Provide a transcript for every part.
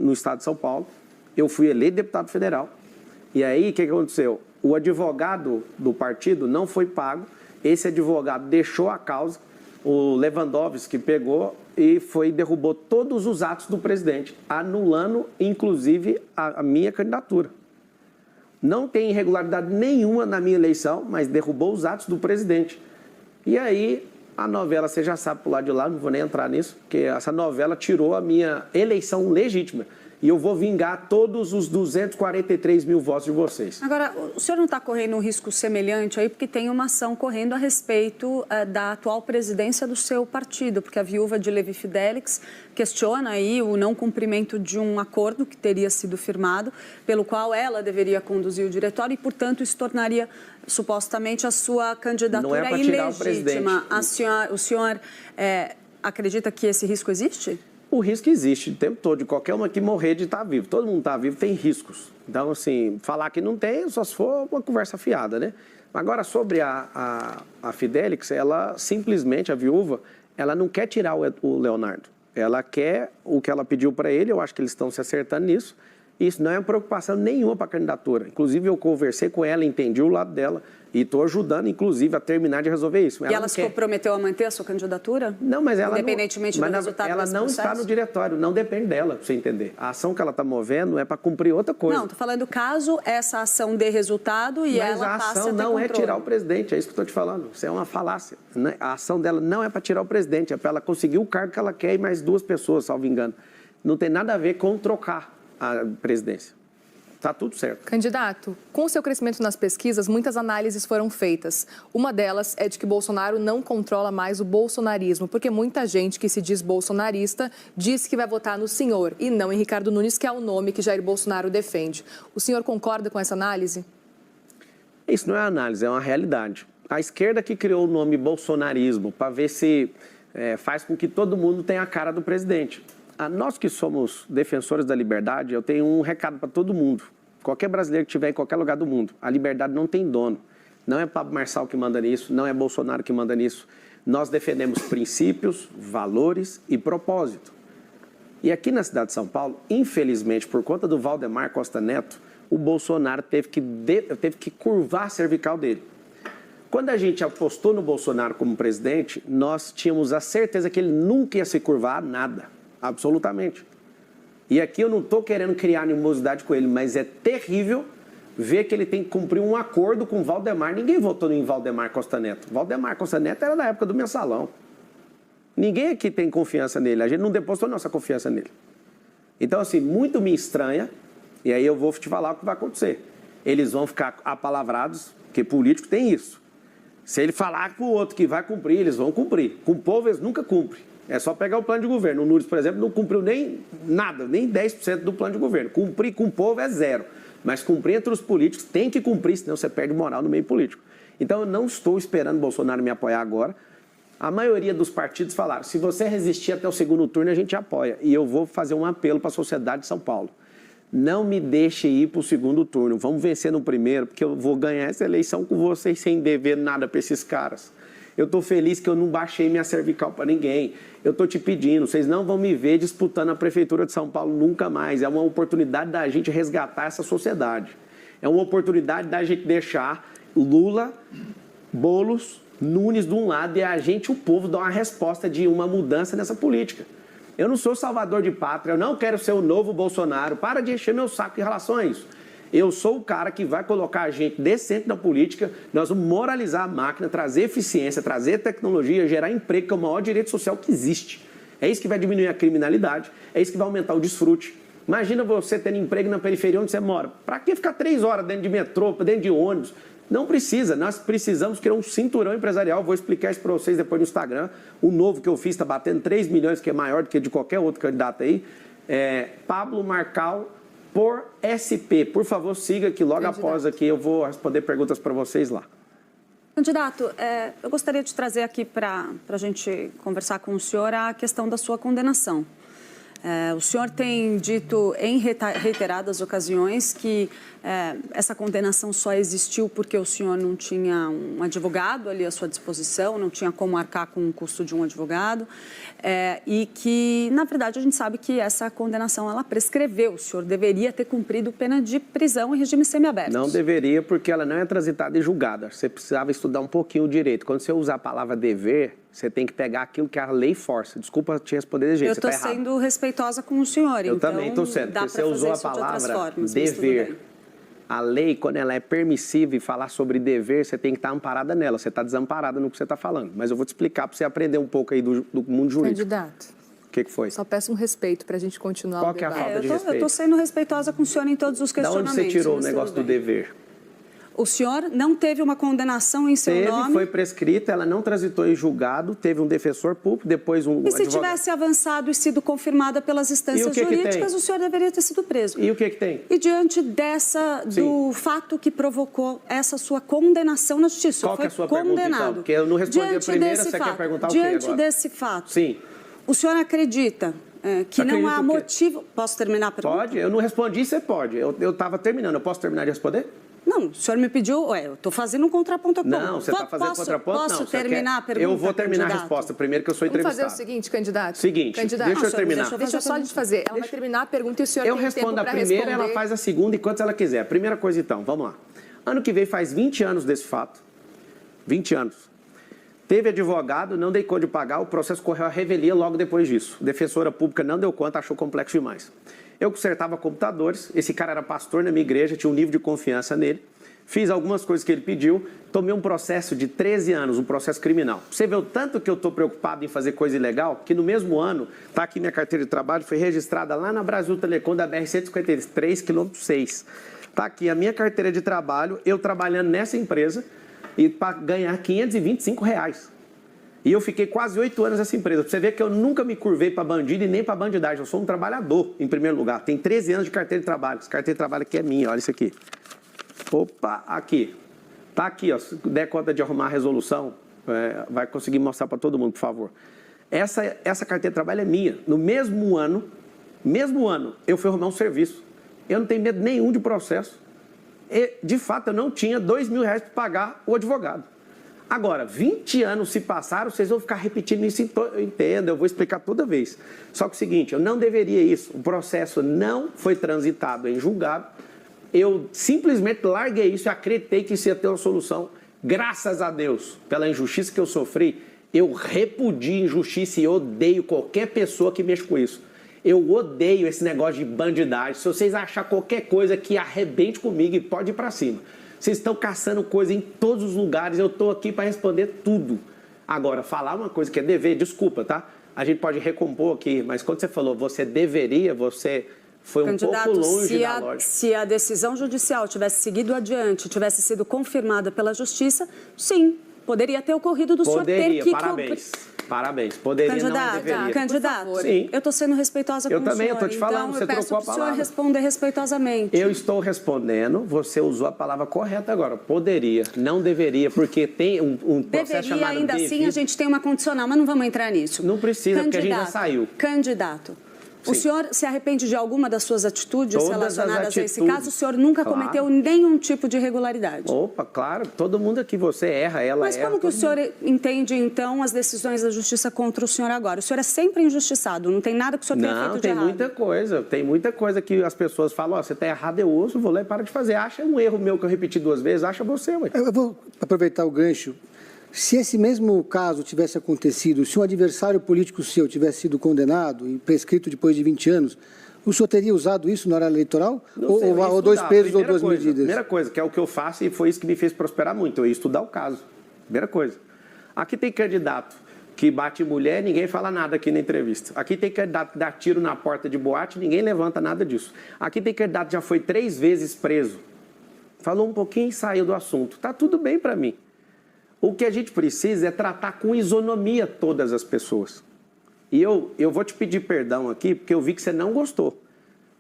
no estado de São Paulo, eu fui eleito deputado federal. E aí, o que aconteceu? O advogado do partido não foi pago, esse advogado deixou a causa, o Lewandowski pegou e derrubou todos os atos do presidente, anulando, inclusive, a minha candidatura. Não tem irregularidade nenhuma na minha eleição, mas derrubou os atos do presidente. E aí, a novela, você já sabe por lado de lá, não vou nem entrar nisso, porque essa novela tirou a minha eleição legítima. E eu vou vingar todos os 243 mil votos de vocês. Agora, o senhor não está correndo um risco semelhante aí, porque tem uma ação correndo a respeito da atual presidência do seu partido, porque a viúva de Levi Fidelix questiona aí o não cumprimento de um acordo que teria sido firmado, pelo qual ela deveria conduzir o diretório e, portanto, isso tornaria supostamente a sua candidatura ilegítima. O senhor acredita que esse risco existe? O risco existe o tempo todo, de qualquer uma que morrer de estar vivo. Todo mundo está vivo, tem riscos. Então, assim, falar que não tem, só se for uma conversa fiada, né? Agora, sobre a Fidelix, ela simplesmente, a viúva, ela não quer tirar o Leonardo. Ela quer o que ela pediu para ele, eu acho que eles estão se acertando nisso. Isso não é uma preocupação nenhuma para a candidatura. Inclusive, eu conversei com ela, entendi o lado dela e estou ajudando, inclusive, a terminar de resolver isso. E ela se comprometeu a manter a sua candidatura? Não, mas ela independentemente do resultado ela não está no diretório, não depende dela, para você entender. A ação que ela está movendo é para cumprir outra coisa. Não, estou falando caso essa ação dê resultado e ela passe a ter controle. Mas a ação não é tirar o presidente, é isso que eu estou te falando. Isso é uma falácia. A ação dela não é para tirar o presidente, é para ela conseguir o cargo que ela quer e mais 2 pessoas, salvo engano. Não tem nada a ver com trocar a presidência. Está tudo certo. Candidato, com o seu crescimento nas pesquisas, muitas análises foram feitas. Uma delas é de que Bolsonaro não controla mais o bolsonarismo, porque muita gente que se diz bolsonarista diz que vai votar no senhor e não em Ricardo Nunes, que é o nome que Jair Bolsonaro defende. O senhor concorda com essa análise? Isso não é análise, é uma realidade. A esquerda que criou o nome bolsonarismo para ver se faz com que todo mundo tenha a cara do presidente. Nós que somos defensores da liberdade, eu tenho um recado para todo mundo. Qualquer brasileiro que estiver em qualquer lugar do mundo, a liberdade não tem dono. Não é Pablo Marçal que manda nisso, não é Bolsonaro que manda nisso. Nós defendemos princípios, valores e propósito. E aqui na cidade de São Paulo, infelizmente, por conta do Valdemar Costa Neto, o Bolsonaro teve que curvar a cervical dele. Quando a gente apostou no Bolsonaro como presidente, nós tínhamos a certeza que ele nunca ia se curvar a nada. Absolutamente. E aqui eu não estou querendo criar animosidade com ele, mas é terrível ver que ele tem que cumprir um acordo com o Valdemar. Ninguém votou em Valdemar Costa Neto. Valdemar Costa Neto era da época do Mensalão. Ninguém aqui tem confiança nele. A gente não depositou nossa confiança nele. Então, assim, muito me estranha, e aí eu vou te falar o que vai acontecer. Eles vão ficar apalavrados, porque político tem isso. Se ele falar para o outro que vai cumprir, eles vão cumprir. Com o povo, eles nunca cumprem. É só pegar o plano de governo. O Nunes, por exemplo, não cumpriu nem nada, nem 10% do plano de governo. Cumprir com o povo é 0. Mas cumprir entre os políticos tem que cumprir, senão você perde moral no meio político. Então, eu não estou esperando o Bolsonaro me apoiar agora. A maioria dos partidos falaram, se você resistir até o segundo turno, a gente apoia. E eu vou fazer um apelo para a sociedade de São Paulo. Não me deixe ir para o segundo turno. Vamos vencer no primeiro, porque eu vou ganhar essa eleição com vocês sem dever nada para esses caras. Eu estou feliz que eu não baixei minha cervical para ninguém. Eu estou te pedindo, vocês não vão me ver disputando a Prefeitura de São Paulo nunca mais. É uma oportunidade da gente resgatar essa sociedade. É uma oportunidade da gente deixar Lula, Boulos, Nunes de um lado e a gente, o povo, dar uma resposta de uma mudança nessa política. Eu não sou salvador de pátria, eu não quero ser o novo Bolsonaro. Para de encher meu saco em relação a isso. Eu sou o cara que vai colocar a gente decente na política, nós vamos moralizar a máquina, trazer eficiência, trazer tecnologia, gerar emprego, que é o maior direito social que existe. É isso que vai diminuir a criminalidade, é isso que vai aumentar o desfrute. Imagina você tendo emprego na periferia onde você mora. Para que ficar 3 horas dentro de metrô, dentro de ônibus? Não precisa, nós precisamos criar um cinturão empresarial. Vou explicar isso para vocês depois no Instagram. O novo que eu fiz está batendo 3 milhões, que é maior do que de qualquer outro candidato aí. Pablo Marcal por SP. Por favor, siga que logo após aqui eu vou responder perguntas para vocês lá. Candidato, eu gostaria de trazer aqui para a gente conversar com o senhor a questão da sua condenação. O senhor tem dito em reiteradas ocasiões que essa condenação só existiu porque o senhor não tinha um advogado ali à sua disposição, não tinha como arcar com o custo de um advogado, e que, na verdade, a gente sabe que essa condenação ela prescreveu. O senhor deveria ter cumprido pena de prisão em regime semiaberto. Não deveria, porque ela não é transitada e julgada. Você precisava estudar um pouquinho o direito. Quando você usar a palavra dever, você tem que pegar aquilo que a lei força. Desculpa te responder desse jeito, eu estou sendo respeitosa com o senhor. Eu também estou sendo, porque você usou a palavra dever. A lei, quando ela é permissiva e falar sobre dever, você tem que estar amparada nela. Você está desamparada no que você está falando. Mas eu vou te explicar para você aprender um pouco aí do mundo jurídico. Candidato. O que foi? Só peço um respeito para a gente continuar Qual o que é a debate. falta de respeito? Eu estou sendo respeitosa com o senhor em todos os questionamentos. Da onde você tirou o negócio do dever? O senhor não teve uma condenação em seu nome? Foi prescrita, ela não transitou em julgado, teve um defensor público, depois um E se advogado. tivesse avançado e sido confirmada pelas instâncias jurídicas, o senhor deveria ter sido preso. E o que tem? E diante do fato que provocou essa sua condenação na justiça, Qual que é a sua condenado. pergunta, então? Porque eu não respondi a primeira, você quer perguntar o quê agora? Diante desse fato, Sim. o senhor acredita que não há motivo... Posso terminar a pergunta? Pode, eu não respondi, você pode. Eu estava terminando, eu posso terminar de responder? Não, o senhor me pediu, eu estou fazendo um contraponto. Não, você está fazendo contraponto? Posso não, terminar a pergunta, eu vou terminar candidato? a resposta primeiro, que eu sou entrevistado. Vamos fazer o seguinte, candidato. Candidato. Deixa eu terminar. Deixa eu só a gente fazer. Ela vai terminar a pergunta e o senhor Eu tem respondo tempo a para primeira, responder. ela faz a segunda, enquanto ela quiser. Primeira coisa, então, vamos lá. Ano que vem faz 20 anos desse fato. 20 anos. Teve advogado, não dei conta de pagar, o processo correu à revelia logo depois disso. Defensora pública não deu conta, achou complexo demais. Eu consertava computadores, esse cara era pastor na minha igreja, tinha um nível de confiança nele. Fiz algumas coisas que ele pediu, tomei um processo de 13 anos, um processo criminal. Você vê o tanto que eu estou preocupado em fazer coisa ilegal, que no mesmo ano, está aqui minha carteira de trabalho, foi registrada lá na Brasil Telecom, da BR-153, quilômetro 6. Está aqui a minha carteira de trabalho, eu trabalhando nessa empresa, e para ganhar R$525. E eu fiquei quase 8 anos nessa empresa. Você vê que eu nunca me curvei para bandido e nem para bandidagem. Eu sou um trabalhador, em primeiro lugar. Tem 13 anos de carteira de trabalho. Essa carteira de trabalho aqui é minha, olha isso aqui. Opa, aqui. Tá aqui, ó. Se der conta de arrumar a resolução, vai conseguir mostrar para todo mundo, por favor. Essa carteira de trabalho é minha. No mesmo ano, eu fui arrumar um serviço. Eu não tenho medo nenhum de processo. E, de fato, eu não tinha R$2.000 para pagar o advogado. Agora, 20 anos se passaram, vocês vão ficar repetindo isso, eu entendo, eu vou explicar toda vez. Só que é o seguinte, eu não deveria isso. O processo não foi transitado em julgado. Eu simplesmente larguei isso e acreditei que isso ia ter uma solução. Graças a Deus, pela injustiça que eu sofri, eu repudio injustiça e odeio qualquer pessoa que mexa com isso. Eu odeio esse negócio de bandidagem. Se vocês acharem qualquer coisa que arrebente comigo, e pode ir pra cima. Vocês estão caçando coisa em todos os lugares, eu estou aqui para responder tudo. Agora, falar uma coisa que é dever, desculpa, tá? A gente pode recompor aqui, mas quando você falou você deveria, você foi um pouco longe da lógica. Se a decisão judicial tivesse seguido adiante, tivesse sido confirmada pela Justiça, sim, poderia ter ocorrido do senhor ter que... Parabéns. Poderia, não deveria. Candidato, sim. Eu estou sendo respeitosa com o senhor. Eu também, eu estou te falando, você trocou a palavra. Então, eu peço para o senhor responder respeitosamente. Eu estou respondendo, você usou a palavra correta agora. Poderia, não deveria, porque tem um processo chamado ainda devido. assim, a gente tem uma condicional, mas não vamos entrar nisso. Não precisa, porque a gente já saiu. Candidato. Sim. O senhor se arrepende de alguma das suas atitudes Todas relacionadas a esse atitudes. caso? O senhor nunca cometeu nenhum tipo de irregularidade? Opa, claro, todo mundo aqui, você erra, ela Mas erra. como que o senhor entende, então, as decisões da Justiça contra o senhor agora? O senhor é sempre injustiçado, não tem nada que o senhor tenha feito de errado. Não, tem muita coisa que as pessoas falam, ó, você está errado, eu ouço, vou lá e para de fazer. Acha um erro meu que eu repeti 2 vezes, acha você, ué. Eu vou aproveitar o gancho. Se esse mesmo caso tivesse acontecido, se um adversário político seu tivesse sido condenado e prescrito depois de 20 anos, o senhor teria usado isso na hora eleitoral? Ou 2 presos ou 2 medidas? Primeira coisa, que é o que eu faço e foi isso que me fez prosperar muito, eu ia estudar o caso. Primeira coisa. Aqui tem candidato que bate mulher, ninguém fala nada aqui na entrevista. Aqui tem candidato que dá tiro na porta de boate, ninguém levanta nada disso. Aqui tem candidato que já foi 3 vezes preso. Falou um pouquinho e saiu do assunto. Tá tudo bem para mim. O que a gente precisa é tratar com isonomia todas as pessoas. E eu vou te pedir perdão aqui, porque eu vi que você não gostou.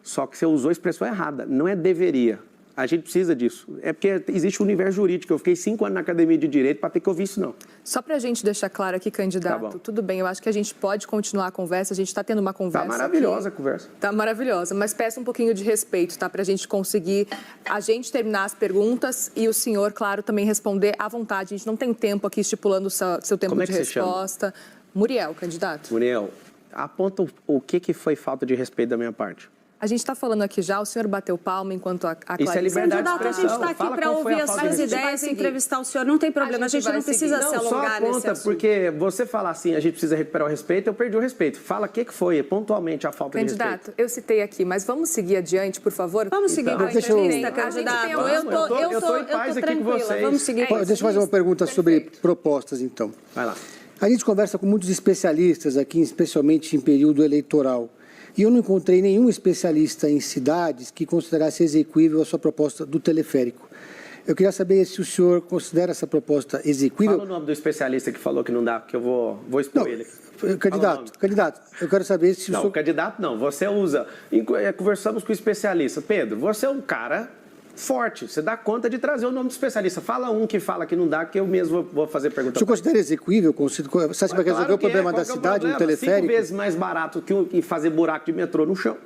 Só que você usou a expressão errada. Não é deveria. A gente precisa disso. É porque existe um universo jurídico. Eu fiquei 5 anos na academia de direito para ter que ouvir isso, não. Só para a gente deixar claro aqui, candidato, tudo bem, eu acho que a gente pode continuar a conversa, a gente está tendo uma conversa. Tá maravilhosa aqui. A conversa. Tá maravilhosa, mas peço um pouquinho de respeito, tá? Para a gente conseguir, a gente terminar as perguntas e o senhor, claro, também responder à vontade. A gente não tem tempo aqui estipulando o seu tempo de resposta. Muriel, candidato. Muriel, aponta o que foi falta de respeito da minha parte. A gente está falando aqui já, o senhor bateu palma enquanto a Clarice... Isso é liberdade de Candidato, a gente está aqui para ouvir as suas ideias e entrevistar o senhor. Não tem problema, a gente não precisa se alongar nesse assunto. Só aponta, porque você falar assim, a gente precisa recuperar o respeito, eu perdi o respeito. Fala o que foi pontualmente a falta de respeito. Candidato, eu citei aqui, mas vamos seguir adiante, por favor? Vamos seguir com a entrevista, candidato. Eu estou em paz aqui com vocês. Vamos seguir. Deixa eu fazer uma pergunta sobre propostas, então. Vai lá. A gente conversa com muitos especialistas aqui, especialmente em período eleitoral. E eu não encontrei nenhum especialista em cidades que considerasse exequível a sua proposta do teleférico. Eu queria saber se o senhor considera essa proposta exequível. Fala o nome do especialista que falou que não dá, porque eu vou expor ele. Candidato, eu quero saber se o senhor... Não, candidato não, você usa... Conversamos com o especialista. Pedro, você é um cara forte, você dá conta de trazer o nome do especialista. Fala um que fala que não dá, que eu mesmo vou fazer pergunta. O senhor considera exequível? Você acha que vai resolver o problema da cidade, um teleférico? 5 vezes mais barato que fazer buraco de metrô no chão.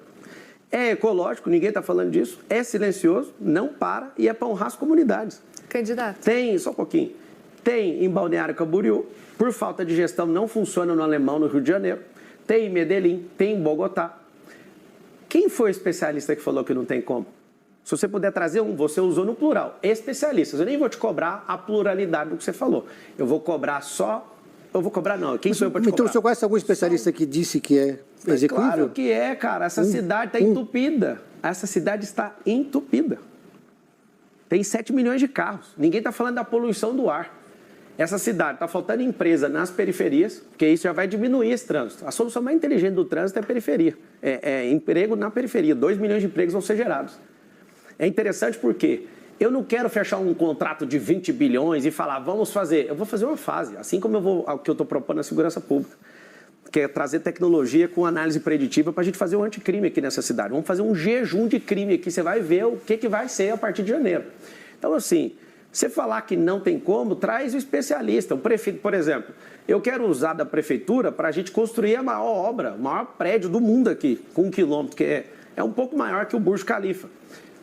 É ecológico, ninguém está falando disso. É silencioso, não para e é para honrar as comunidades. Candidato. Tem, só um pouquinho, tem em Balneário Camboriú, por falta de gestão não funciona no Alemão, no Rio de Janeiro. Tem em Medellín, tem em Bogotá. Quem foi o especialista que falou que não tem como? Se você puder trazer um, você usou no plural, especialistas. Eu nem vou te cobrar a pluralidade do que você falou. Eu vou cobrar só... Eu vou cobrar não, quem sou eu para te cobrar? Então o senhor conhece algum especialista que disse que é execuível? Claro que é, cara. Essa cidade está entupida. Essa cidade está entupida. Tem 7 milhões de carros. Ninguém está falando da poluição do ar. Essa cidade está faltando empresa nas periferias, porque isso já vai diminuir esse trânsito. A solução mais inteligente do trânsito é a periferia. É emprego na periferia. 2 milhões de empregos vão ser gerados. É interessante porque eu não quero fechar um contrato de 20 bilhões e falar, vamos fazer. Eu vou fazer uma fase, assim como o que eu estou propondo na segurança pública, que é trazer tecnologia com análise preditiva para a gente fazer um anticrime aqui nessa cidade. Vamos fazer um jejum de crime aqui, você vai ver o que vai ser a partir de janeiro. Então, assim, você falar que não tem como, traz o especialista. O prefeito, por exemplo, eu quero usar da prefeitura para a gente construir a maior obra, o maior prédio do mundo aqui, com 1 quilômetro, que é um pouco maior que o Burj Khalifa.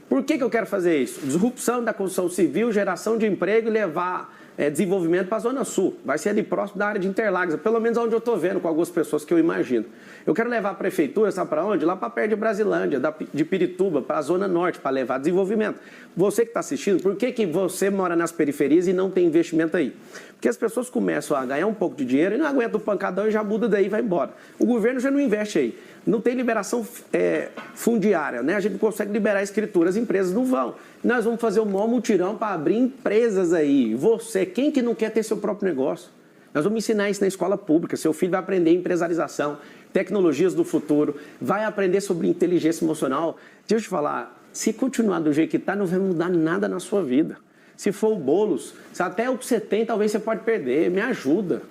Por que eu quero fazer isso? Disrupção da construção civil, geração de emprego e levar desenvolvimento para a Zona Sul. Vai ser ali próximo da área de Interlagos, pelo menos onde eu estou vendo com algumas pessoas que eu imagino. Eu quero levar a prefeitura, sabe para onde? Lá para perto de Brasilândia, de Pirituba, para a Zona Norte, para levar desenvolvimento. Você que está assistindo, por que você mora nas periferias e não tem investimento aí? Porque as pessoas começam a ganhar um pouco de dinheiro e não aguentam o pancadão e já muda daí e vai embora. O governo já não investe aí. Não tem liberação fundiária, né? A gente não consegue liberar a escritura, as empresas não vão. Nós vamos fazer um maior mutirão para abrir empresas aí. Você, quem que não quer ter seu próprio negócio? Nós vamos ensinar isso na escola pública. Seu filho vai aprender empresarização, tecnologias do futuro, vai aprender sobre inteligência emocional. Deixa eu te falar, se continuar do jeito que está, não vai mudar nada na sua vida. Se for o Boulos, se até o que você tem, talvez você pode perder. Me ajuda.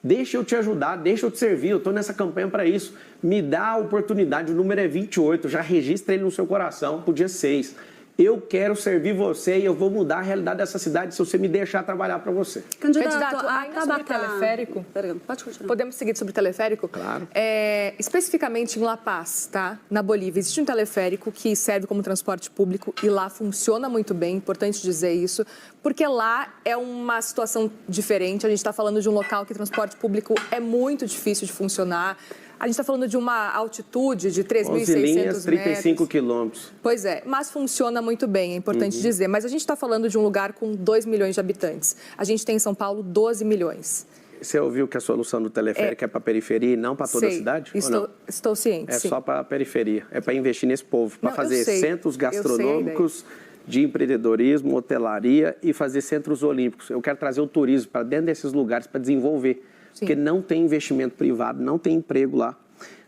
Deixa eu te ajudar, deixa eu te servir, eu estou nessa campanha para isso. Me dá a oportunidade, o número é 28, já registra ele no seu coração para o dia 6. Eu quero servir você e eu vou mudar a realidade dessa cidade se você me deixar trabalhar para você. Candidato, ainda sobre teleférico, pode continuar. Podemos seguir sobre teleférico? Claro. Especificamente em La Paz, tá? Na Bolívia, existe um teleférico que serve como transporte público e lá funciona muito bem, importante dizer isso, porque lá é uma situação diferente. A gente está falando de um local que transporte público é muito difícil de funcionar. A gente está falando de uma altitude de 3.600 metros. 35 quilômetros. Pois é, mas funciona muito bem, é importante dizer. Mas a gente está falando de um lugar com 2 milhões de habitantes. A gente tem em São Paulo 12 milhões. Você ouviu que a solução do teleférico é para a periferia e não para toda a cidade? Estou ciente, É sim. só para a periferia, é para investir nesse povo, para fazer eu sei. centros gastronômicos de empreendedorismo, hotelaria e fazer centros olímpicos. Eu quero trazer o turismo para dentro desses lugares para desenvolver. Sim. Porque não tem investimento privado, não tem emprego lá,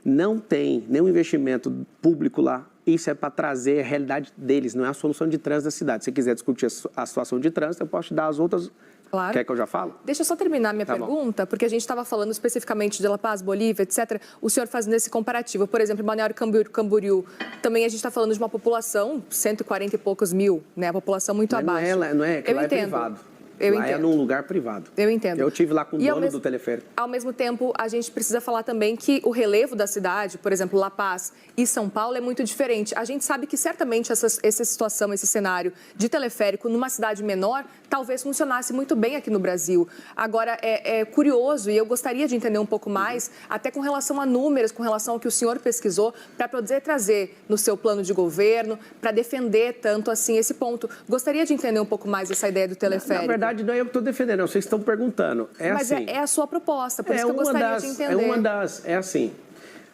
não tem nenhum investimento público lá. Isso é para trazer a realidade deles, não é a solução de trânsito da cidade. Se você quiser discutir a situação de trânsito, eu posso te dar as outras Claro. Quer que eu já falo? Deixa eu só terminar minha pergunta, porque a gente estava falando especificamente de La Paz, Bolívia, etc. O senhor fazendo esse comparativo. Por exemplo, em Balneário Camboriú, também a gente está falando de uma população, 140 e poucos mil, né? A população muito abaixo. Não é, que eu lá entendo. É privado. Eu lá entendo. É num lugar privado. Eu entendo. Eu estive lá com o dono do teleférico. Ao mesmo tempo, a gente precisa falar também que o relevo da cidade, por exemplo, La Paz e São Paulo, é muito diferente. A gente sabe que certamente essa situação, esse cenário de teleférico numa cidade menor, talvez funcionasse muito bem aqui no Brasil. Agora, é curioso, e eu gostaria de entender um pouco mais, até com relação a números, com relação ao que o senhor pesquisou, para poder trazer no seu plano de governo, para defender tanto assim esse ponto. Gostaria de entender um pouco mais essa ideia do teleférico. Na verdade, não é eu que estou defendendo, vocês estão perguntando. Mas assim, é a sua proposta, por isso que eu gostaria de entender. É assim,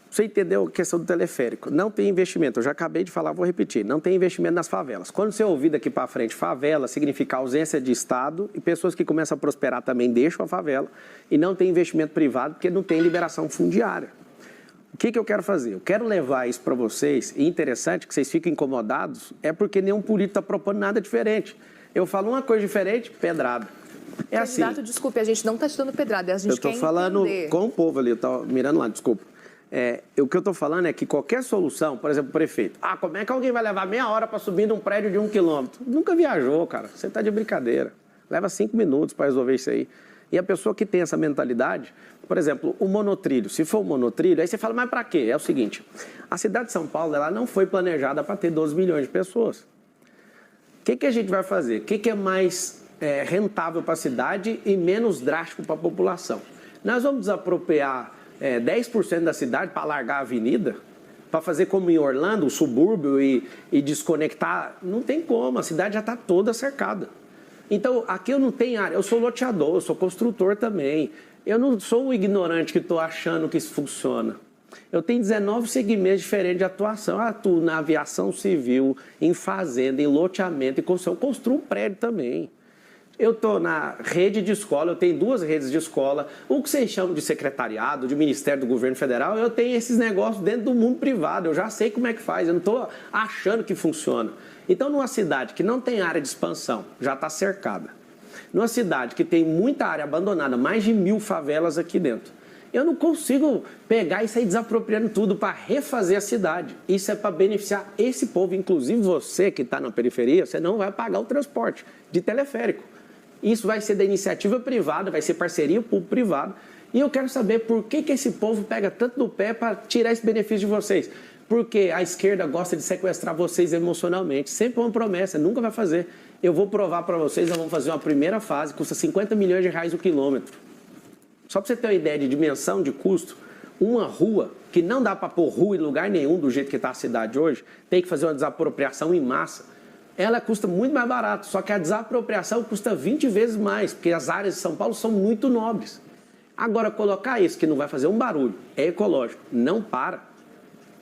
você entendeu a questão do teleférico. Não tem investimento, eu já acabei de falar, vou repetir, não tem investimento nas favelas. Quando você ouvir daqui para frente, favela significa ausência de Estado e pessoas que começam a prosperar também deixam a favela e não tem investimento privado porque não tem liberação fundiária. O que eu quero fazer? Eu quero levar isso para vocês, e interessante que vocês fiquem incomodados, é porque nenhum político está propondo nada diferente. Eu falo uma coisa diferente, pedrada. É Candidato, assim. Desculpe, a gente não está te dando pedrada, a gente quer entender. Eu estou falando com o povo ali, eu estou mirando lá, desculpa. O que eu estou falando é que qualquer solução, por exemplo, o prefeito, como é que alguém vai levar meia hora para subir num prédio de 1 quilômetro? Nunca viajou, cara, você está de brincadeira. Leva 5 minutos para resolver isso aí. E a pessoa que tem essa mentalidade, por exemplo, o monotrilho, se for um monotrilho, aí você fala, mas para quê? É o seguinte, a cidade de São Paulo, ela não foi planejada para ter 12 milhões de pessoas. O que a gente vai fazer? O que é mais rentável para a cidade e menos drástico para a população? Nós vamos desapropriar 10% da cidade para alargar a avenida? Para fazer como em Orlando, o subúrbio e desconectar? Não tem como, a cidade já está toda cercada. Então, aqui eu não tenho área, eu sou loteador, eu sou construtor também. Eu não sou um ignorante que estou achando que isso funciona. Eu tenho 19 segmentos diferentes de atuação. Eu atuo na aviação civil, em fazenda, em loteamento e construção. Eu construo um prédio também. Eu estou na rede de escola, eu tenho 2 redes de escola. O que vocês chamam de secretariado, de Ministério do Governo Federal, eu tenho esses negócios dentro do mundo privado. Eu já sei como é que faz, eu não estou achando que funciona. Então, numa cidade que não tem área de expansão, já está cercada. Numa cidade que tem muita área abandonada, mais de 1000 favelas aqui dentro. Eu não consigo pegar e sair desapropriando tudo para refazer a cidade. Isso é para beneficiar esse povo, inclusive você que está na periferia, você não vai pagar o transporte de teleférico. Isso vai ser da iniciativa privada, vai ser parceria público-privada. E eu quero saber por que esse povo pega tanto no pé para tirar esse benefício de vocês. Porque a esquerda gosta de sequestrar vocês emocionalmente. Sempre uma promessa, nunca vai fazer. Eu vou provar para vocês, nós vamos fazer uma primeira fase, custa 50 milhões de reais o quilômetro. Só para você ter uma ideia de dimensão de custo, uma rua, que não dá para pôr rua em lugar nenhum do jeito que está a cidade hoje, tem que fazer uma desapropriação em massa. Ela custa muito mais barato, só que a desapropriação custa 20 vezes mais, porque as áreas de São Paulo são muito nobres. Agora, colocar isso, que não vai fazer um barulho, é ecológico, não para.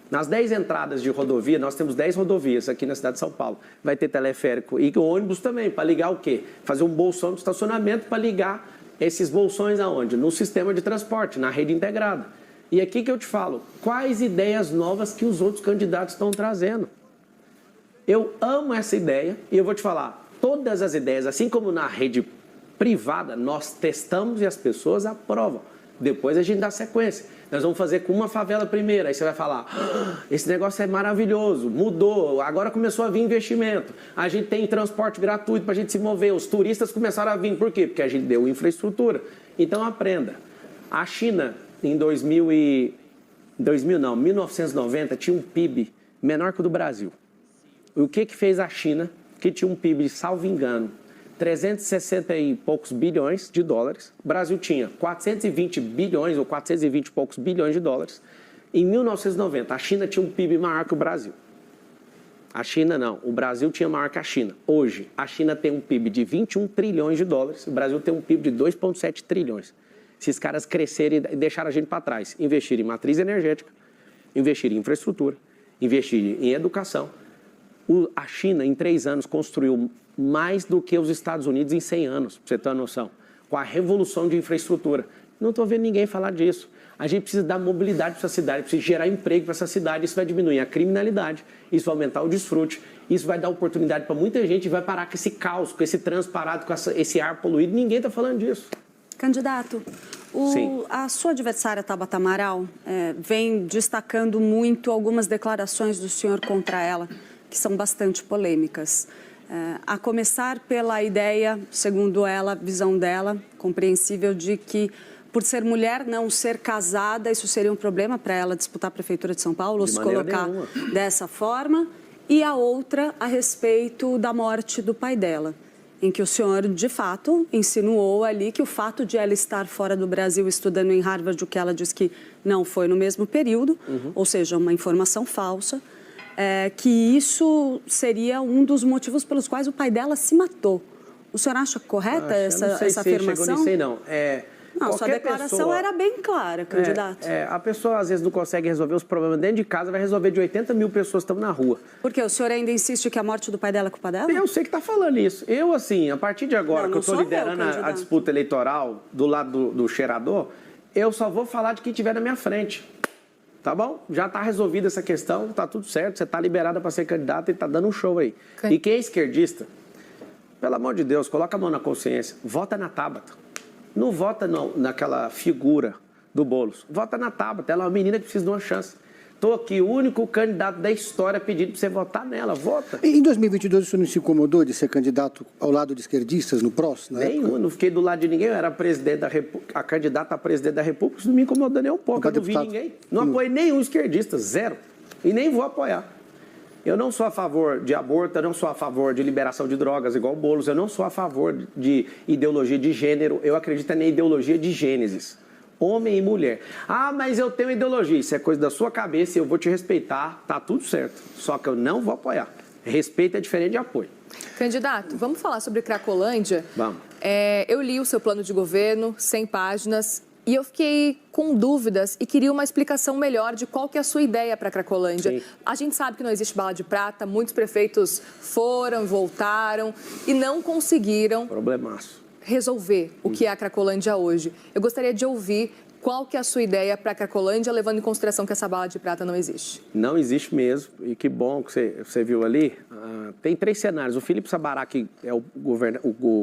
Nas 10 entradas de rodovia, nós temos 10 rodovias aqui na cidade de São Paulo. Vai ter teleférico e ônibus também, para ligar o quê? Fazer um bolsão de estacionamento para ligar esses bolsões aonde? No sistema de transporte, na rede integrada. E aqui que eu te falo, quais ideias novas que os outros candidatos estão trazendo? Eu amo essa ideia e eu vou te falar, todas as ideias, assim como na rede privada, nós testamos e as pessoas aprovam. Depois a gente dá sequência. Nós vamos fazer com uma favela primeiro. Aí você vai falar, esse negócio é maravilhoso, mudou, agora começou a vir investimento. A gente tem transporte gratuito para a gente se mover. Os turistas começaram a vir. Por quê? Porque a gente deu infraestrutura. Então aprenda. A China, em 1990, tinha um PIB menor que o do Brasil. O que fez a China, que tinha um PIB, salvo engano, 360 e poucos bilhões de dólares. O Brasil tinha 420 bilhões ou 420 e poucos bilhões de dólares. Em 1990, a China tinha um PIB maior que o Brasil. A China não, o Brasil tinha maior que a China. Hoje, a China tem um PIB de 21 trilhões de dólares, o Brasil tem um PIB de 2,7 trilhões. Esses caras crescerem e deixaram a gente para trás. Investir em matriz energética, investir em infraestrutura, investir em educação. A China, em 3 anos, construiu mais do que os Estados Unidos em 100 anos, para você ter uma noção, com a revolução de infraestrutura. Não estou vendo ninguém falar disso. A gente precisa dar mobilidade para essa cidade, precisa gerar emprego para essa cidade. Isso vai diminuir a criminalidade, isso vai aumentar o desfrute, isso vai dar oportunidade para muita gente e vai parar com esse caos, com esse trânsito parado, com esse ar poluído. Ninguém está falando disso. Candidato, a sua adversária, Tabata Amaral, vem destacando muito algumas declarações do senhor contra ela, que são bastante polêmicas. A começar pela ideia, segundo ela, visão dela, compreensível, de que por ser mulher, não ser casada, isso seria um problema para ela disputar a Prefeitura de São Paulo, ou se colocar dessa forma. E a outra a respeito da morte do pai dela, em que o senhor, de fato, insinuou ali que o fato de ela estar fora do Brasil estudando em Harvard, o que ela diz que não foi no mesmo período, ou seja, uma informação falsa, que isso seria um dos motivos pelos quais o pai dela se matou. O senhor acha correta essa afirmação? Chegou nisso aí, não. Não, sua declaração era bem clara, candidato. A pessoa, às vezes, não consegue resolver os problemas dentro de casa, vai resolver de 80 mil pessoas que estão na rua. Por quê? O senhor ainda insiste que a morte do pai dela é culpa dela? Eu sei que está falando isso. Eu, assim, a partir de agora, que eu estou liderando a disputa eleitoral do lado do cheirador, eu só vou falar de quem estiver na minha frente. Tá bom? Já está resolvida essa questão, tá tudo certo, você está liberada para ser candidata e está dando um show aí. E quem é esquerdista, pelo amor de Deus, coloca a mão na consciência, vota na Tabata. Não vota naquela figura do Boulos. Vota na Tabata. Ela é uma menina que precisa de uma chance. Estou aqui, o único candidato da história pedindo para você votar nela. Vota. Em 2022, o senhor não se incomodou de ser candidato ao lado de esquerdistas no PROS? Nenhum, não fiquei do lado de ninguém. Eu era presidente da República, a candidata a presidente da República. Isso não me incomodou nem um pouco. Eu não vi ninguém. Não apoiei nenhum esquerdista, zero. E nem vou apoiar. Eu não sou a favor de aborto, eu não sou a favor de liberação de drogas igual o Boulos, eu não sou a favor de ideologia de gênero, eu acredito na ideologia de Gênesis, homem e mulher. Ah, mas eu tenho ideologia, isso é coisa da sua cabeça, eu vou te respeitar, tá tudo certo, só que eu não vou apoiar. Respeito é diferente de apoio. Candidato, vamos falar sobre Cracolândia? Vamos. Eu li o seu plano de governo, 100 páginas, e eu fiquei com dúvidas e queria uma explicação melhor de qual que é a sua ideia para a Cracolândia. Sim. A gente sabe que não existe bala de prata, muitos prefeitos foram, voltaram e não conseguiram resolver o que é a Cracolândia hoje. Eu gostaria de ouvir qual que é a sua ideia para a Cracolândia, levando em consideração que essa bala de prata não existe. Não existe mesmo, e que bom que você viu ali. Tem 3 cenários. O Felipe Sabará, que é o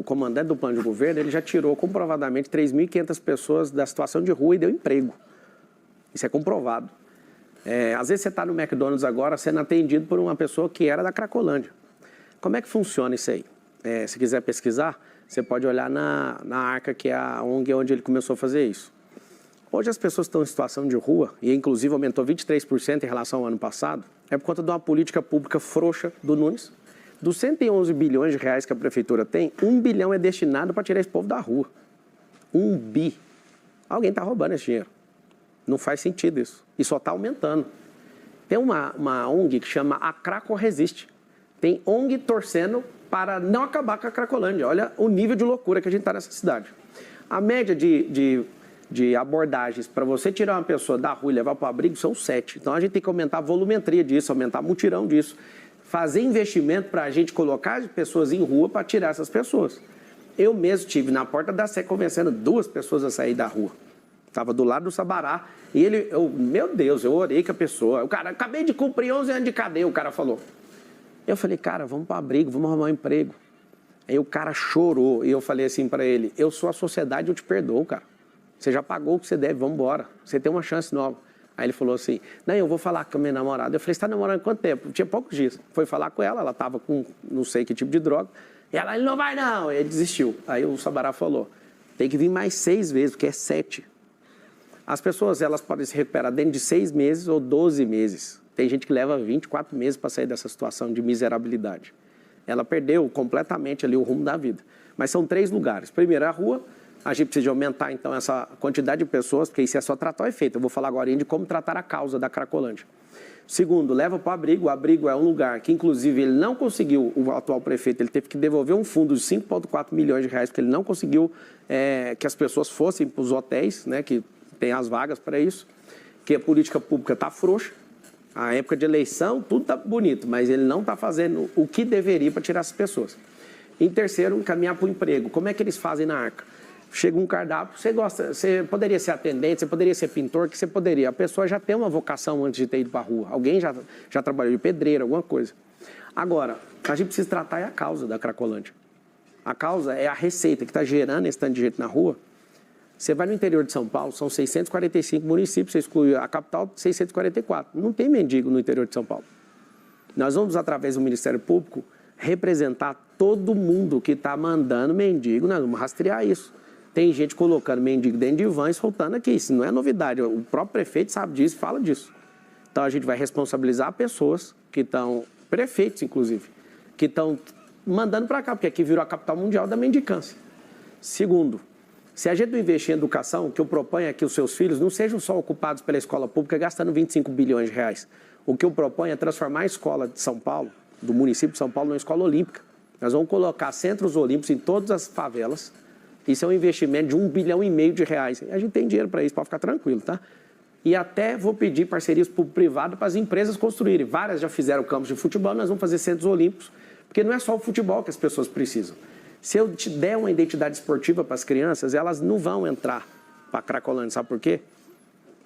comandante do plano de governo, ele já tirou comprovadamente 3.500 pessoas da situação de rua e deu emprego. Isso é comprovado. Às vezes você está no McDonald's agora sendo atendido por uma pessoa que era da Cracolândia. Como é que funciona isso aí? Se quiser pesquisar, você pode olhar na Arca, que é a ONG onde ele começou a fazer isso. Hoje as pessoas estão em situação de rua, e inclusive aumentou 23% em relação ao ano passado, é por conta de uma política pública frouxa do Nunes. Dos 111 bilhões de reais que a prefeitura tem, 1 bilhão é destinado para tirar esse povo da rua. 1 bi. Alguém está roubando esse dinheiro. Não faz sentido isso. E só está aumentando. Tem uma ONG que chama A Craco Resiste. Tem ONG torcendo para não acabar com a Cracolândia. Olha o nível de loucura que a gente está nessa cidade. A média de abordagens para você tirar uma pessoa da rua e levar para o abrigo são 7. Então a gente tem que aumentar a volumetria disso, aumentar o mutirão disso, fazer investimento para a gente colocar as pessoas em rua para tirar essas pessoas. Eu mesmo estive na porta da Sé convencendo 2 pessoas a sair da rua. Estava do lado do Sabará e meu Deus, eu orei com a pessoa. O cara, acabei de cumprir 11 anos de cadeia, o cara falou. Eu falei, cara, vamos para o abrigo, vamos arrumar um emprego. Aí o cara chorou e eu falei assim para ele, eu sou a sociedade, eu te perdoo, cara. Você já pagou o que você deve, vamos embora. Você tem uma chance nova. Aí ele falou assim, não, eu vou falar com a minha namorada. Eu falei, você está namorando há quanto tempo? Tinha poucos dias. Foi falar com ela estava com não sei que tipo de droga. E ela, ele não vai não. E ele desistiu. Aí o Sabará falou, tem que vir mais 6 vezes, porque é 7. As pessoas, elas podem se recuperar dentro de 6 meses ou 12 meses. Tem gente que leva 24 meses para sair dessa situação de miserabilidade. Ela perdeu completamente ali o rumo da vida. Mas são 3 lugares. Primeiro, a rua. A gente precisa aumentar, então, essa quantidade de pessoas, porque isso é só tratar o efeito. Eu vou falar agora de como tratar a causa da Cracolândia. Segundo, leva para o abrigo. O abrigo é um lugar que, inclusive, ele não conseguiu, o atual prefeito, ele teve que devolver um fundo de 5,4 milhões de reais, porque ele não conseguiu que as pessoas fossem para os hotéis, né, que tem as vagas para isso, que a política pública está frouxa. A época de eleição, tudo está bonito, mas ele não está fazendo o que deveria para tirar essas pessoas. Em terceiro, encaminhar para o emprego. Como é que eles fazem na Arca? Chega um cardápio, você poderia ser atendente, você poderia ser pintor, que você poderia. A pessoa já tem uma vocação antes de ter ido para a rua. Alguém já trabalhou de pedreiro, alguma coisa. Agora, a gente precisa tratar a causa da Cracolândia. A causa é a receita que está gerando esse tanto de gente na rua. Você vai no interior de São Paulo, são 645 municípios, você exclui a capital, 644. Não tem mendigo no interior de São Paulo. Nós vamos, através do Ministério Público, representar todo mundo que está mandando mendigo, nós vamos rastrear isso. Tem gente colocando mendigo dentro de van e soltando aqui. Isso não é novidade. O próprio prefeito sabe disso e fala disso. Então, a gente vai responsabilizar pessoas que estão, prefeitos inclusive, que estão mandando para cá, porque aqui virou a capital mundial da mendicância. Segundo, se a gente não investir em educação, o que eu proponho é que os seus filhos não sejam só ocupados pela escola pública gastando 25 bilhões de reais. O que eu proponho é transformar a escola de São Paulo, do município de São Paulo, numa escola olímpica. Nós vamos colocar centros olímpicos em todas as favelas. Isso é um investimento de R$1,5 bilhão de reais. A gente tem dinheiro para isso, pode ficar tranquilo, tá? E até vou pedir parcerias público-privado para as empresas construírem. Várias já fizeram campos de futebol, nós vamos fazer centros olímpicos, porque não é só o futebol que as pessoas precisam. Se eu te der uma identidade esportiva para as crianças, elas não vão entrar para a Cracolândia, sabe por quê?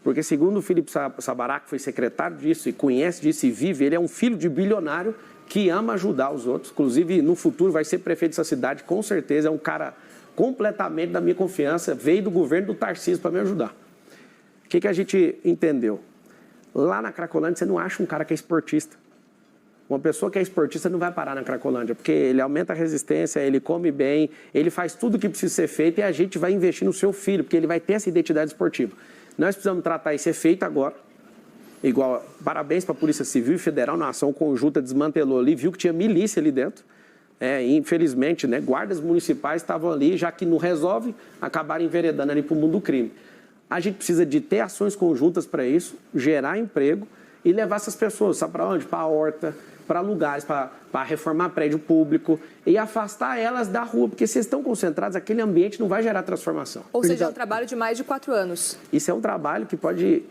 Porque segundo o Felipe Sabará, que foi secretário disso e conhece disso e vive, ele é um filho de bilionário que ama ajudar os outros. Inclusive, no futuro vai ser prefeito dessa cidade, com certeza, é um cara completamente da minha confiança, veio do governo do Tarcísio para me ajudar. O que a gente entendeu? Lá na Cracolândia você não acha um cara que é esportista. Uma pessoa que é esportista não vai parar na Cracolândia, porque ele aumenta a resistência, ele come bem, ele faz tudo o que precisa ser feito e a gente vai investir no seu filho, porque ele vai ter essa identidade esportiva. Nós precisamos tratar esse efeito agora. Igual, parabéns para a Polícia Civil e Federal, na ação conjunta desmantelou ali, viu que tinha milícia ali dentro. Infelizmente, né, guardas municipais estavam ali, já que não resolve, acabaram enveredando ali para o mundo do crime. A gente precisa de ter ações conjuntas para isso, gerar emprego e levar essas pessoas, sabe para onde? Para a horta, para lugares, para reformar prédio público e afastar elas da rua, porque se estão concentrados, aquele ambiente não vai gerar transformação. Ou seja, é um trabalho de mais de 4 anos. Isso é um trabalho que pode,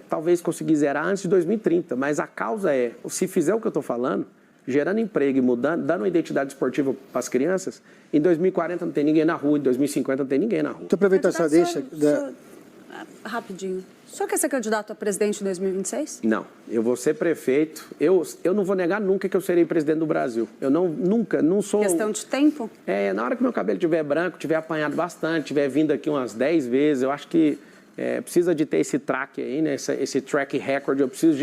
talvez, conseguir zerar antes de 2030, mas a causa é, se fizer o que eu estou falando, gerando emprego e mudando, dando uma identidade esportiva para as crianças, em 2040 não tem ninguém na rua, em 2050 não tem ninguém na rua. Então, aproveitar essa deixa... Rapidinho. O senhor quer ser candidato a presidente em 2026? Não, eu vou ser prefeito. Eu não vou negar nunca que eu serei presidente do Brasil. Eu não sou... Questão de tempo? Na hora que meu cabelo estiver branco, tiver apanhado bastante, tiver vindo aqui umas 10 vezes, eu acho que precisa de ter esse track aí, né? Esse track record. Eu preciso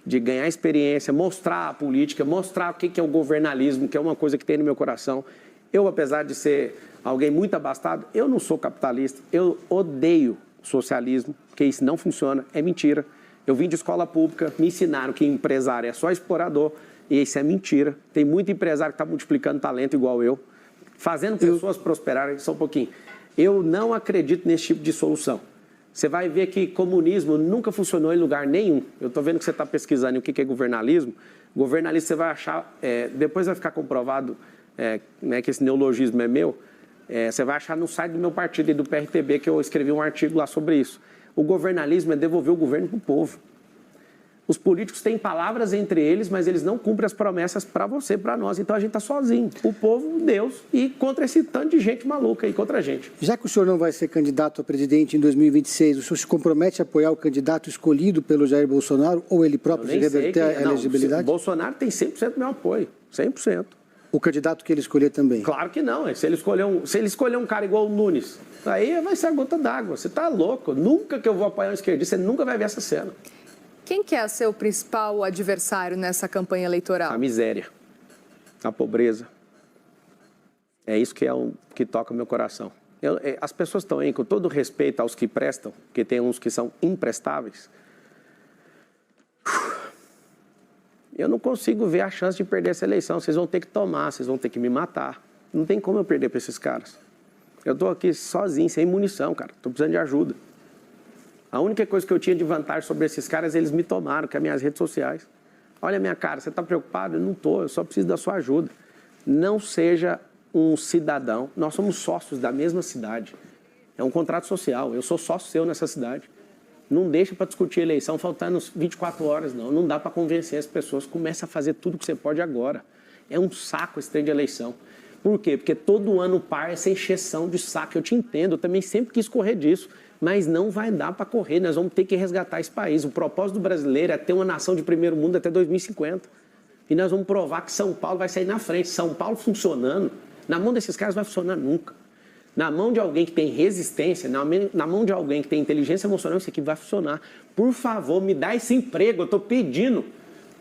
de ganhar experiência, mostrar a política, mostrar o que é o governalismo, que é uma coisa que tem no meu coração. Eu, apesar de ser alguém muito abastado, eu não sou capitalista. Eu odeio socialismo, porque isso não funciona, é mentira. Eu vim de escola pública, me ensinaram que empresário é só explorador, e isso é mentira. Tem muito empresário que está multiplicando talento igual eu, fazendo pessoas prosperarem só um pouquinho. Eu não acredito nesse tipo de solução. Você vai ver que comunismo nunca funcionou em lugar nenhum. Eu estou vendo que você está pesquisando o que é governalismo. Governalismo você vai achar, depois vai ficar comprovado né, que esse neologismo é meu. Você vai achar no site do meu partido e do PRTB que eu escrevi um artigo lá sobre isso. O governalismo é devolver o governo para o povo. Os políticos têm palavras entre eles, mas eles não cumprem as promessas para você, para nós. Então a gente está sozinho. O povo, Deus, e contra esse tanto de gente maluca aí, contra a gente. Já que o senhor não vai ser candidato a presidente em 2026, o senhor se compromete a apoiar o candidato escolhido pelo Jair Bolsonaro ou ele próprio se reverter a elegibilidade? Bolsonaro tem 100% do meu apoio, 100%. O candidato que ele escolher também? Claro que não. Se ele escolher um cara igual o Nunes, aí vai ser a gota d'água. Você está louco. Nunca que eu vou apoiar um esquerdista, você nunca vai ver essa cena. Quem que é seu principal adversário nessa campanha eleitoral? A miséria, a pobreza. É isso que toca o meu coração. As pessoas estão aí, com todo respeito aos que prestam, porque tem uns que são imprestáveis. Eu não consigo ver a chance de perder essa eleição. Vocês vão ter que tomar, vocês vão ter que me matar. Não tem como eu perder para esses caras. Eu estou aqui sozinho, sem munição, cara. Estou precisando de ajuda. A única coisa que eu tinha de vantagem sobre esses caras, eles me tomaram, que é as minhas redes sociais. Olha a minha cara, você está preocupado? Eu não estou, eu só preciso da sua ajuda. Não seja um cidadão. Nós somos sócios da mesma cidade. É um contrato social. Eu sou sócio seu nessa cidade. Não deixa para discutir a eleição faltando 24 horas, não. Não dá para convencer as pessoas. Começa a fazer tudo que você pode agora. É um saco esse trem de eleição. Por quê? Porque todo ano para essa encheção de saco. Eu te entendo, eu também sempre quis correr disso. Mas não vai dar para correr, nós vamos ter que resgatar esse país. O propósito do brasileiro é ter uma nação de primeiro mundo até 2050. E nós vamos provar que São Paulo vai sair na frente. São Paulo funcionando, na mão desses caras vai funcionar nunca. Na mão de alguém que tem resistência, na mão de alguém que tem inteligência emocional, isso aqui vai funcionar. Por favor, me dá esse emprego, eu estou pedindo.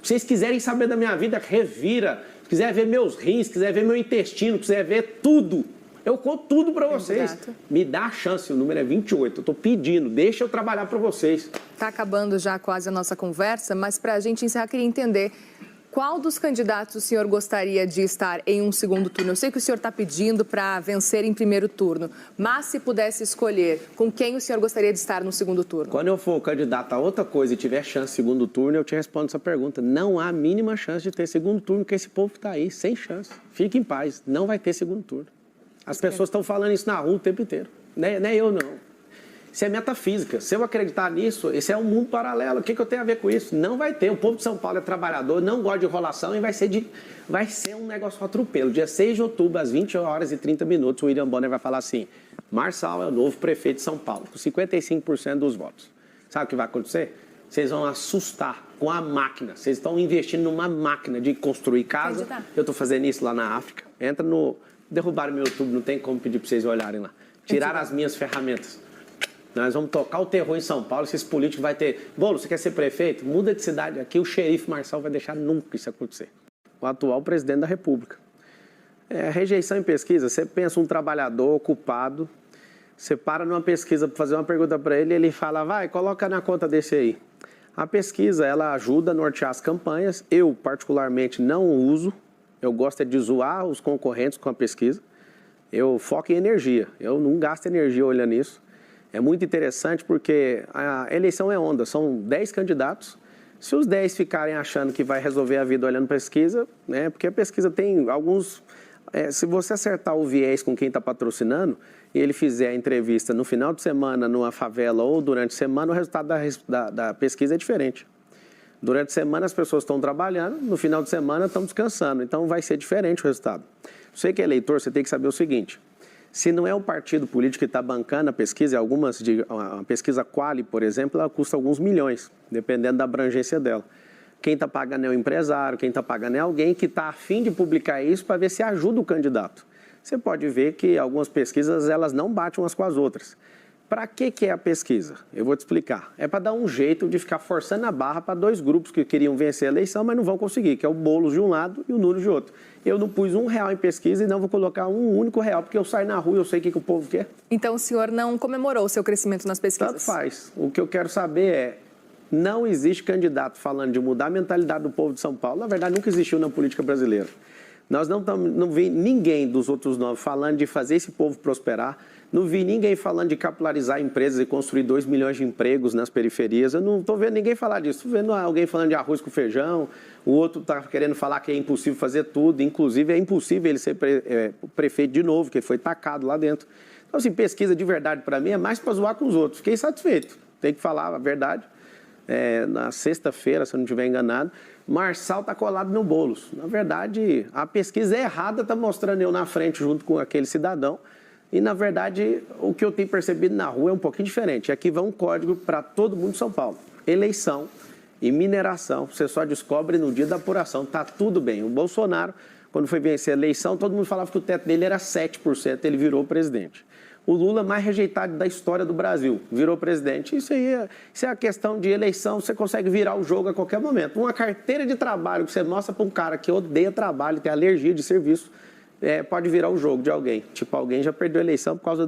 Se vocês quiserem saber da minha vida, revira. Se quiser ver meus rins, se quiser ver meu intestino, se quiser ver tudo. Eu conto tudo para vocês. Candidato. Me dá a chance, o número é 28. Eu estou pedindo, deixa eu trabalhar para vocês. Está acabando já quase a nossa conversa, mas para a gente encerrar, queria entender qual dos candidatos o senhor gostaria de estar em um segundo turno. Eu sei que o senhor está pedindo para vencer em primeiro turno, mas se pudesse escolher, com quem o senhor gostaria de estar no segundo turno? Quando eu for candidato a outra coisa e tiver chance de segundo turno, eu te respondo essa pergunta. Não há a mínima chance de ter segundo turno, porque esse povo está aí, sem chance. Fique em paz, não vai ter segundo turno. As pessoas estão falando isso na rua o tempo inteiro. Não é eu, não. Isso é metafísica. Se eu acreditar nisso, esse é um mundo paralelo. O que eu tenho a ver com isso? Não vai ter. O povo de São Paulo é trabalhador, não gosta de enrolação e vai ser um negócio atropelo. Dia 6 de outubro, às 20 horas e 30 minutos, o William Bonner vai falar assim: Marçal é o novo prefeito de São Paulo, com 55% dos votos. Sabe o que vai acontecer? Vocês vão assustar com a máquina. Vocês estão investindo numa máquina de construir casa. Eu estou fazendo isso lá na África. Entra no... Derrubaram meu YouTube, não tem como pedir para vocês olharem lá. Tiraram as minhas ferramentas. Nós vamos tocar o terror em São Paulo, esses políticos vai ter... Bolo, você quer ser prefeito? Muda de cidade aqui, o xerife Marçal vai deixar nunca isso acontecer. O atual presidente da República. Rejeição em pesquisa, você pensa um trabalhador ocupado, você para numa pesquisa para fazer uma pergunta para ele, ele fala, vai, coloca na conta desse aí. A pesquisa, ela ajuda a nortear as campanhas, eu particularmente não uso. Eu gosto de zoar os concorrentes com a pesquisa. Eu foco em energia. Eu não gasto energia olhando isso. É muito interessante porque a eleição é onda. São 10 candidatos. Se os 10 ficarem achando que vai resolver a vida olhando pesquisa, né? Porque a pesquisa tem alguns... se você acertar o viés com quem está patrocinando e ele fizer a entrevista no final de semana numa favela ou durante a semana, o resultado da pesquisa é diferente. Durante a semana as pessoas estão trabalhando, no final de semana estão descansando, então vai ser diferente o resultado. Você que é eleitor, você tem que saber o seguinte, se não é um partido político que está bancando a pesquisa, a pesquisa Quali, por exemplo, ela custa alguns milhões, dependendo da abrangência dela. Quem está pagando é o empresário, quem está pagando é alguém que está a fim de publicar isso para ver se ajuda o candidato. Você pode ver que algumas pesquisas elas não batem umas com as outras. Para que é a pesquisa? Eu vou te explicar. É para dar um jeito de ficar forçando a barra para dois grupos que queriam vencer a eleição, mas não vão conseguir, que é o Boulos de um lado e o Nunes de outro. Eu não pus R$1 em pesquisa e não vou colocar um único real, porque eu saio na rua e eu sei o que o povo quer. Então o senhor não comemorou o seu crescimento nas pesquisas? Tanto faz. O que eu quero saber é, não existe candidato falando de mudar a mentalidade do povo de São Paulo. Na verdade, nunca existiu na política brasileira. Nós não vi ninguém dos outros 9 falando de fazer esse povo prosperar. Não vi ninguém falando de capilarizar empresas e construir 2 milhões de empregos nas periferias. Eu não estou vendo ninguém falar disso. Estou vendo alguém falando de arroz com feijão. O outro está querendo falar que é impossível fazer tudo. Inclusive, é impossível ele ser prefeito de novo, que foi tacado lá dentro. Então, assim, pesquisa de verdade para mim é mais para zoar com os outros. Fiquei satisfeito. Tem que falar a verdade. Na sexta-feira, se eu não estiver enganado, Marçal está colado no Boulos. Na verdade, a pesquisa errada está mostrando eu na frente junto com aquele cidadão. E, na verdade, o que eu tenho percebido na rua é um pouquinho diferente. Aqui vai um código para todo mundo de São Paulo. Eleição e mineração, você só descobre no dia da apuração. Está tudo bem. O Bolsonaro, quando foi vencer a eleição, todo mundo falava que o teto dele era 7%, ele virou presidente. O Lula mais rejeitado da história do Brasil, virou presidente. Isso é a questão de eleição, você consegue virar o jogo a qualquer momento. Uma carteira de trabalho que você mostra para um cara que odeia trabalho, tem alergia de serviço, pode virar o jogo de alguém. Tipo, alguém já perdeu a eleição por causa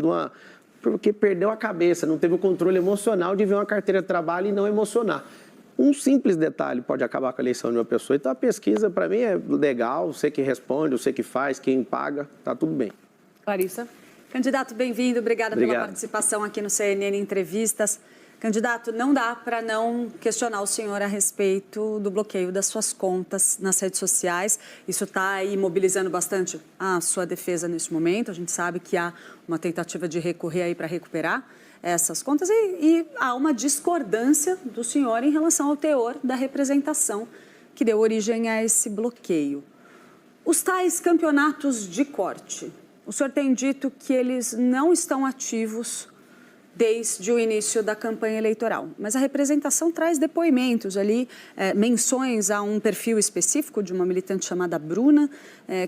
porque perdeu a cabeça, não teve o controle emocional de ver uma carteira de trabalho e não emocionar. Um simples detalhe pode acabar com a eleição de uma pessoa. Então, a pesquisa, para mim, é legal, você que responde, você que faz, quem paga, tá tudo bem. Larissa? Candidato, bem-vindo. Obrigada pela participação aqui no CNN Entrevistas. Candidato, não dá para não questionar o senhor a respeito do bloqueio das suas contas nas redes sociais. Isso está aí mobilizando bastante a sua defesa neste momento. A gente sabe que há uma tentativa de recorrer aí para recuperar essas contas e há uma discordância do senhor em relação ao teor da representação que deu origem a esse bloqueio. Os tais campeonatos de corte, o senhor tem dito que eles não estão ativos desde o início da campanha eleitoral, mas a representação traz depoimentos ali, menções a um perfil específico de uma militante chamada Bruna,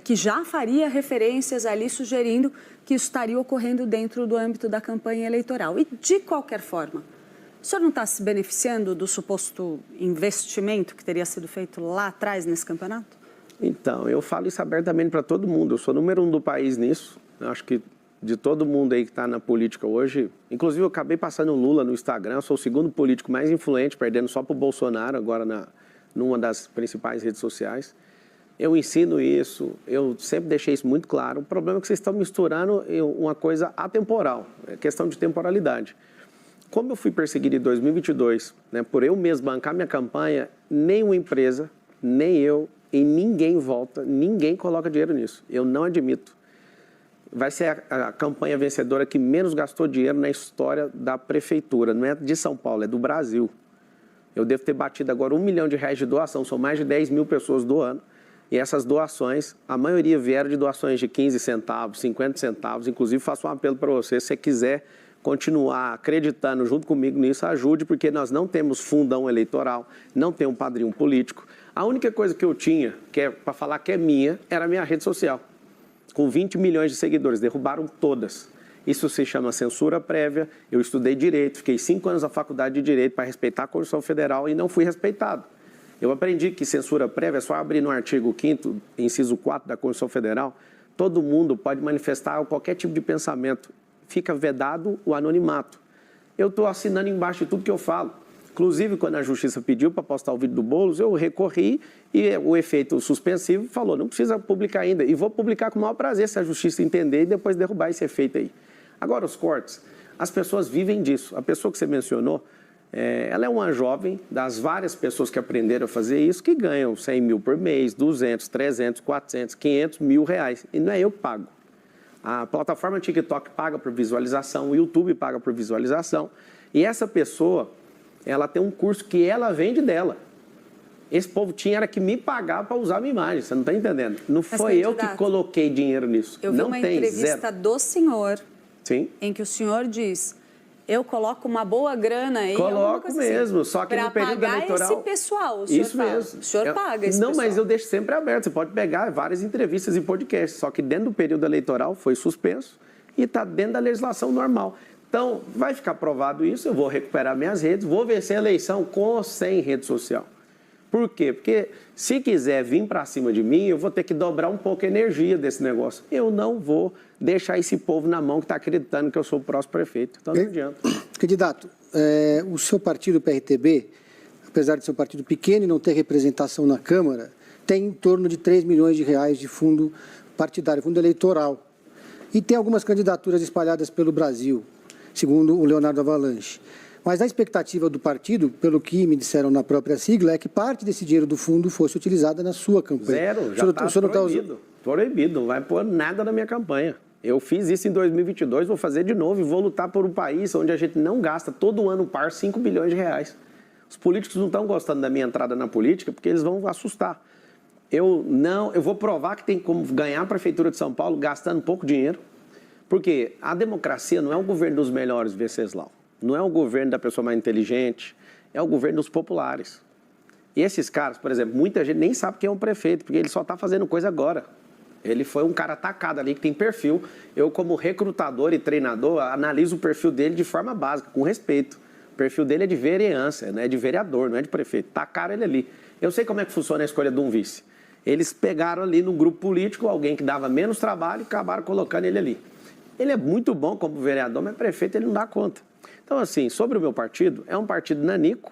que já faria referências ali sugerindo que isso estaria ocorrendo dentro do âmbito da campanha eleitoral. E, de qualquer forma, o senhor não está se beneficiando do suposto investimento que teria sido feito lá atrás nesse campeonato? Então, eu falo isso abertamente para todo mundo. Eu sou número 1 do país nisso. Eu acho que de todo mundo aí que está na política hoje, inclusive eu acabei passando o Lula no Instagram, eu sou o segundo político mais influente, perdendo só para o Bolsonaro agora numa das principais redes sociais. Eu ensino isso, eu sempre deixei isso muito claro. O problema é que vocês estão misturando uma coisa atemporal, é questão de temporalidade. Como eu fui perseguido em 2022, né, por eu mesmo bancar minha campanha, nenhuma empresa, nem eu e ninguém volta, ninguém coloca dinheiro nisso. Eu não admito. Vai ser a campanha vencedora que menos gastou dinheiro na história da prefeitura. Não é de São Paulo, é do Brasil. Eu devo ter batido agora R$1 milhão de doação, são mais de 10 mil pessoas doando. E essas doações, a maioria vieram de doações de 15 centavos, 50 centavos. Inclusive, faço um apelo para você, se você quiser continuar acreditando junto comigo nisso, ajude, porque nós não temos fundão eleitoral, não temos padrinho político. A única coisa que eu tinha, que é para falar que é minha, era a minha rede social. Com 20 milhões de seguidores, derrubaram todas. Isso se chama censura prévia. Eu estudei Direito, fiquei 5 anos na faculdade de Direito para respeitar a Constituição Federal e não fui respeitado. Eu aprendi que censura prévia é só abrir no artigo 5º, inciso 4 da Constituição Federal, todo mundo pode manifestar qualquer tipo de pensamento. Fica vedado o anonimato. Eu estou assinando embaixo de tudo que eu falo. Inclusive, quando a Justiça pediu para postar o vídeo do Boulos, eu recorri e o efeito suspensivo falou, não precisa publicar ainda. E vou publicar com o maior prazer se a Justiça entender e depois derrubar esse efeito aí. Agora, os cortes. As pessoas vivem disso. A pessoa que você mencionou, ela é uma jovem das várias pessoas que aprenderam a fazer isso, que ganham 100 mil por mês, 200, 300, 400, 500 mil reais. E não é eu que pago. A plataforma TikTok paga por visualização, o YouTube paga por visualização. E essa pessoa, ela tem um curso que ela vende dela. Esse povo era que me pagar para usar a minha imagem, você não está entendendo? Não foi eu que coloquei dinheiro nisso. Eu vi uma entrevista do senhor, sim, em que o senhor diz, eu coloco uma boa grana aí. Coloco mesmo, assim, só que no período eleitoral... Para pagar esse pessoal, o senhor isso fala. mesmo. O senhor paga esse não, pessoal. Mas eu deixo sempre aberto, você pode pegar várias entrevistas e podcasts, só que dentro do período eleitoral foi suspenso e está dentro da legislação normal. Então, vai ficar provado isso, eu vou recuperar minhas redes, vou vencer a eleição com ou sem rede social. Por quê? Porque se quiser vir para cima de mim, eu vou ter que dobrar um pouco a energia desse negócio. Eu não vou deixar esse povo na mão que está acreditando que eu sou o próximo prefeito. Então não adianta. Candidato, o seu partido, o PRTB, apesar de ser um partido pequeno e não ter representação na Câmara, tem em torno de 3 milhões de reais de fundo partidário, fundo eleitoral. E tem algumas candidaturas espalhadas pelo Brasil, segundo o Leonardo Avalanche. Mas a expectativa do partido, pelo que me disseram na própria sigla, é que parte desse dinheiro do fundo fosse utilizada na sua campanha. Zero, já está proibido. Proibido, não vai pôr nada na minha campanha. Eu fiz isso em 2022, vou fazer de novo e vou lutar por um país onde a gente não gasta todo ano par 5 bilhões de reais. Os políticos não estão gostando da minha entrada na política porque eles vão assustar. Eu vou provar que tem como ganhar a Prefeitura de São Paulo gastando pouco dinheiro, porque a democracia não é o governo dos melhores, Venceslau. Não é o governo da pessoa mais inteligente, é o governo dos populares. E esses caras, por exemplo, muita gente nem sabe quem é um prefeito, porque ele só está fazendo coisa agora. Ele foi um cara atacado ali, que tem perfil. Eu, como recrutador e treinador, analiso o perfil dele de forma básica, com respeito. O perfil dele é de vereança, né? É de vereador, não é de prefeito. Tacaram ele ali. Eu sei como é que funciona a escolha de um vice. Eles pegaram ali no grupo político alguém que dava menos trabalho e acabaram colocando ele ali. Ele é muito bom como vereador, mas prefeito ele não dá conta. Então, assim, sobre o meu partido, é um partido nanico,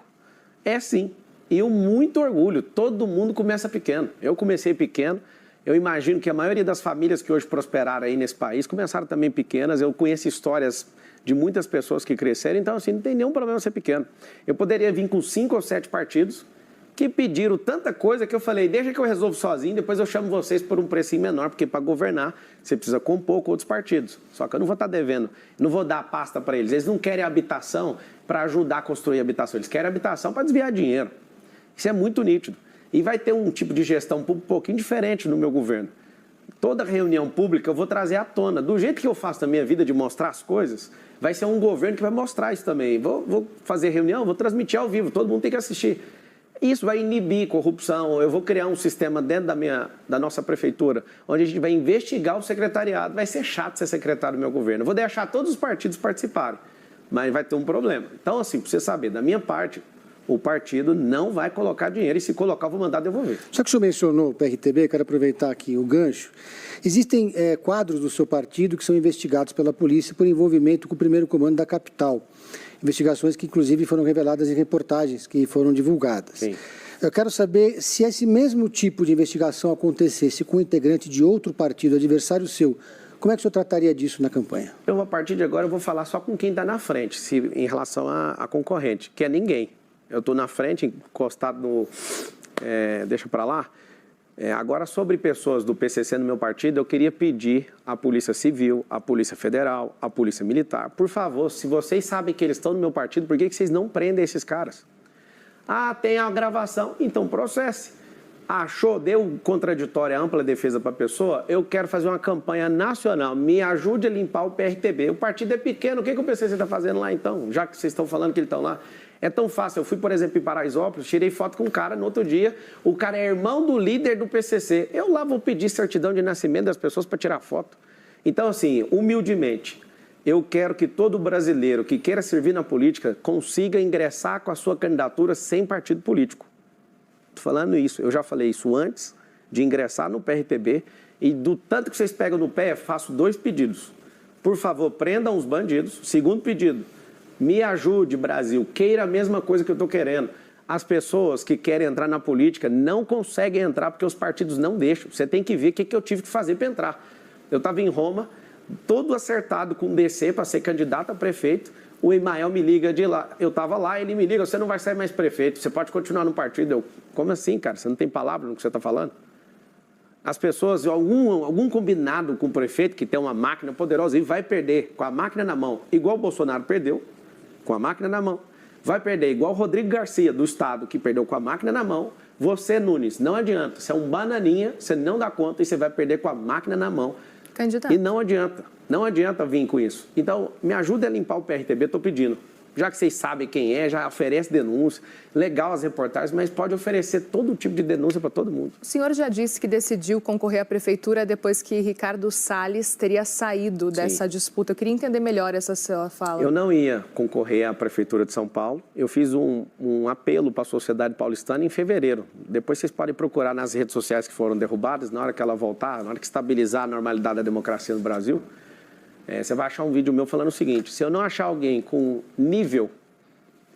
é sim. E eu muito orgulho, todo mundo começa pequeno. Eu comecei pequeno, eu imagino que a maioria das famílias que hoje prosperaram aí nesse país começaram também pequenas. Eu conheço histórias de muitas pessoas que cresceram, então, assim, não tem nenhum problema ser pequeno. Eu poderia vir com 5 ou 7 partidos que pediram tanta coisa que eu falei, deixa que eu resolvo sozinho, depois eu chamo vocês por um precinho menor, porque para governar você precisa compor com outros partidos. Só que eu não vou estar devendo, não vou dar pasta para eles. Eles não querem habitação para ajudar a construir habitação, eles querem habitação para desviar dinheiro. Isso é muito nítido. E vai ter um tipo de gestão um pouquinho diferente no meu governo. Toda reunião pública eu vou trazer à tona. Do jeito que eu faço na minha vida de mostrar as coisas, vai ser um governo que vai mostrar isso também. Vou fazer reunião, vou transmitir ao vivo, todo mundo tem que assistir. Isso vai inibir corrupção. Eu vou criar um sistema dentro da nossa prefeitura, onde a gente vai investigar o secretariado. Vai ser chato ser secretário do meu governo. Eu vou deixar todos os partidos participarem, mas vai ter um problema. Então, assim, para você saber, da minha parte, o partido não vai colocar dinheiro e se colocar, eu vou mandar devolver. Já que o senhor mencionou o PRTB, quero aproveitar aqui o gancho. Existem quadros do seu partido que são investigados pela polícia por envolvimento com o primeiro comando da capital. Investigações que, inclusive, foram reveladas em reportagens que foram divulgadas. Sim. Eu quero saber se esse mesmo tipo de investigação acontecesse com um integrante de outro partido, adversário seu, como é que o senhor trataria disso na campanha? A partir de agora, eu vou falar só com quem está na frente, em relação a concorrente, que é ninguém. Eu estou na frente, encostado no... deixa para lá. Agora, sobre pessoas do PCC no meu partido, eu queria pedir à Polícia Civil, à Polícia Federal, à Polícia Militar, por favor, se vocês sabem que eles estão no meu partido, por que vocês não prendem esses caras? Ah, tem a gravação, então processe. Achou, deu contraditória, ampla defesa para a pessoa, eu quero fazer uma campanha nacional, me ajude a limpar o PRTB. O partido é pequeno, o que o PCC está fazendo lá então, já que vocês estão falando que eles estão lá? É tão fácil, eu fui, por exemplo, em Paraisópolis, tirei foto com um cara, no outro dia, o cara é irmão do líder do PCC. Eu lá vou pedir certidão de nascimento das pessoas para tirar foto. Então, assim, humildemente, eu quero que todo brasileiro que queira servir na política consiga ingressar com a sua candidatura sem partido político. Estou falando isso, eu já falei isso antes de ingressar no PRTB e do tanto que vocês pegam no pé, faço 2 pedidos. Por favor, prendam os bandidos. Segundo pedido, me ajude, Brasil, queira a mesma coisa que eu estou querendo. As pessoas que querem entrar na política não conseguem entrar porque os partidos não deixam. Você tem que ver o que eu tive que fazer para entrar. Eu estava em Roma, todo acertado com o DC para ser candidato a prefeito. O Emael me liga de lá. Eu estava lá, ele me liga, você não vai ser mais prefeito, você pode continuar no partido. Eu, como assim, cara? Você não tem palavra no que você está falando? As pessoas, algum combinado com o prefeito que tem uma máquina poderosa e vai perder com a máquina na mão, igual o Bolsonaro perdeu, com a máquina na mão, vai perder igual o Rodrigo Garcia, do Estado, que perdeu com a máquina na mão. Você, Nunes, não adianta. Você é um bananinha, você não dá conta e você vai perder com a máquina na mão. Candidato. E não adianta vir com isso. Então, me ajude a limpar o PRTB, estou pedindo. Já que vocês sabem quem é, já oferece denúncia, legal as reportagens, mas pode oferecer todo tipo de denúncia para todo mundo. O senhor já disse que decidiu concorrer à prefeitura depois que Ricardo Salles teria saído dessa disputa. Eu queria entender melhor essa sua fala. Eu não ia concorrer à prefeitura de São Paulo. Eu fiz um apelo para a sociedade paulistana em fevereiro. Depois vocês podem procurar nas redes sociais que foram derrubadas, na hora que ela voltar, na hora que estabilizar a normalidade da democracia no Brasil. Você vai achar um vídeo meu falando o seguinte: se eu não achar alguém com nível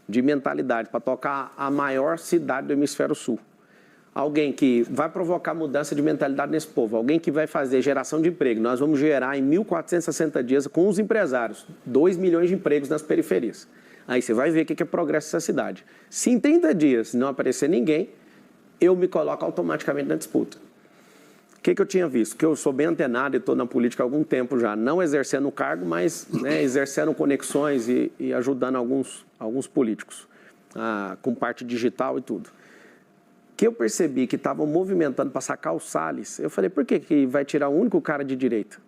de mentalidade para tocar a maior cidade do hemisfério sul, alguém que vai provocar mudança de mentalidade nesse povo, alguém que vai fazer geração de emprego, nós vamos gerar em 1.460 dias com os empresários 2 milhões de empregos nas periferias. Aí você vai ver o que é progresso nessa cidade. Se em 30 dias não aparecer ninguém, eu me coloco automaticamente na disputa. O que eu tinha visto? Que eu sou bem antenado e estou na política há algum tempo já, não exercendo o cargo, mas exercendo conexões e ajudando alguns políticos, com parte digital e tudo. Que eu percebi que estavam movimentando para sacar o Salles, eu falei, por que vai tirar o único cara de direita?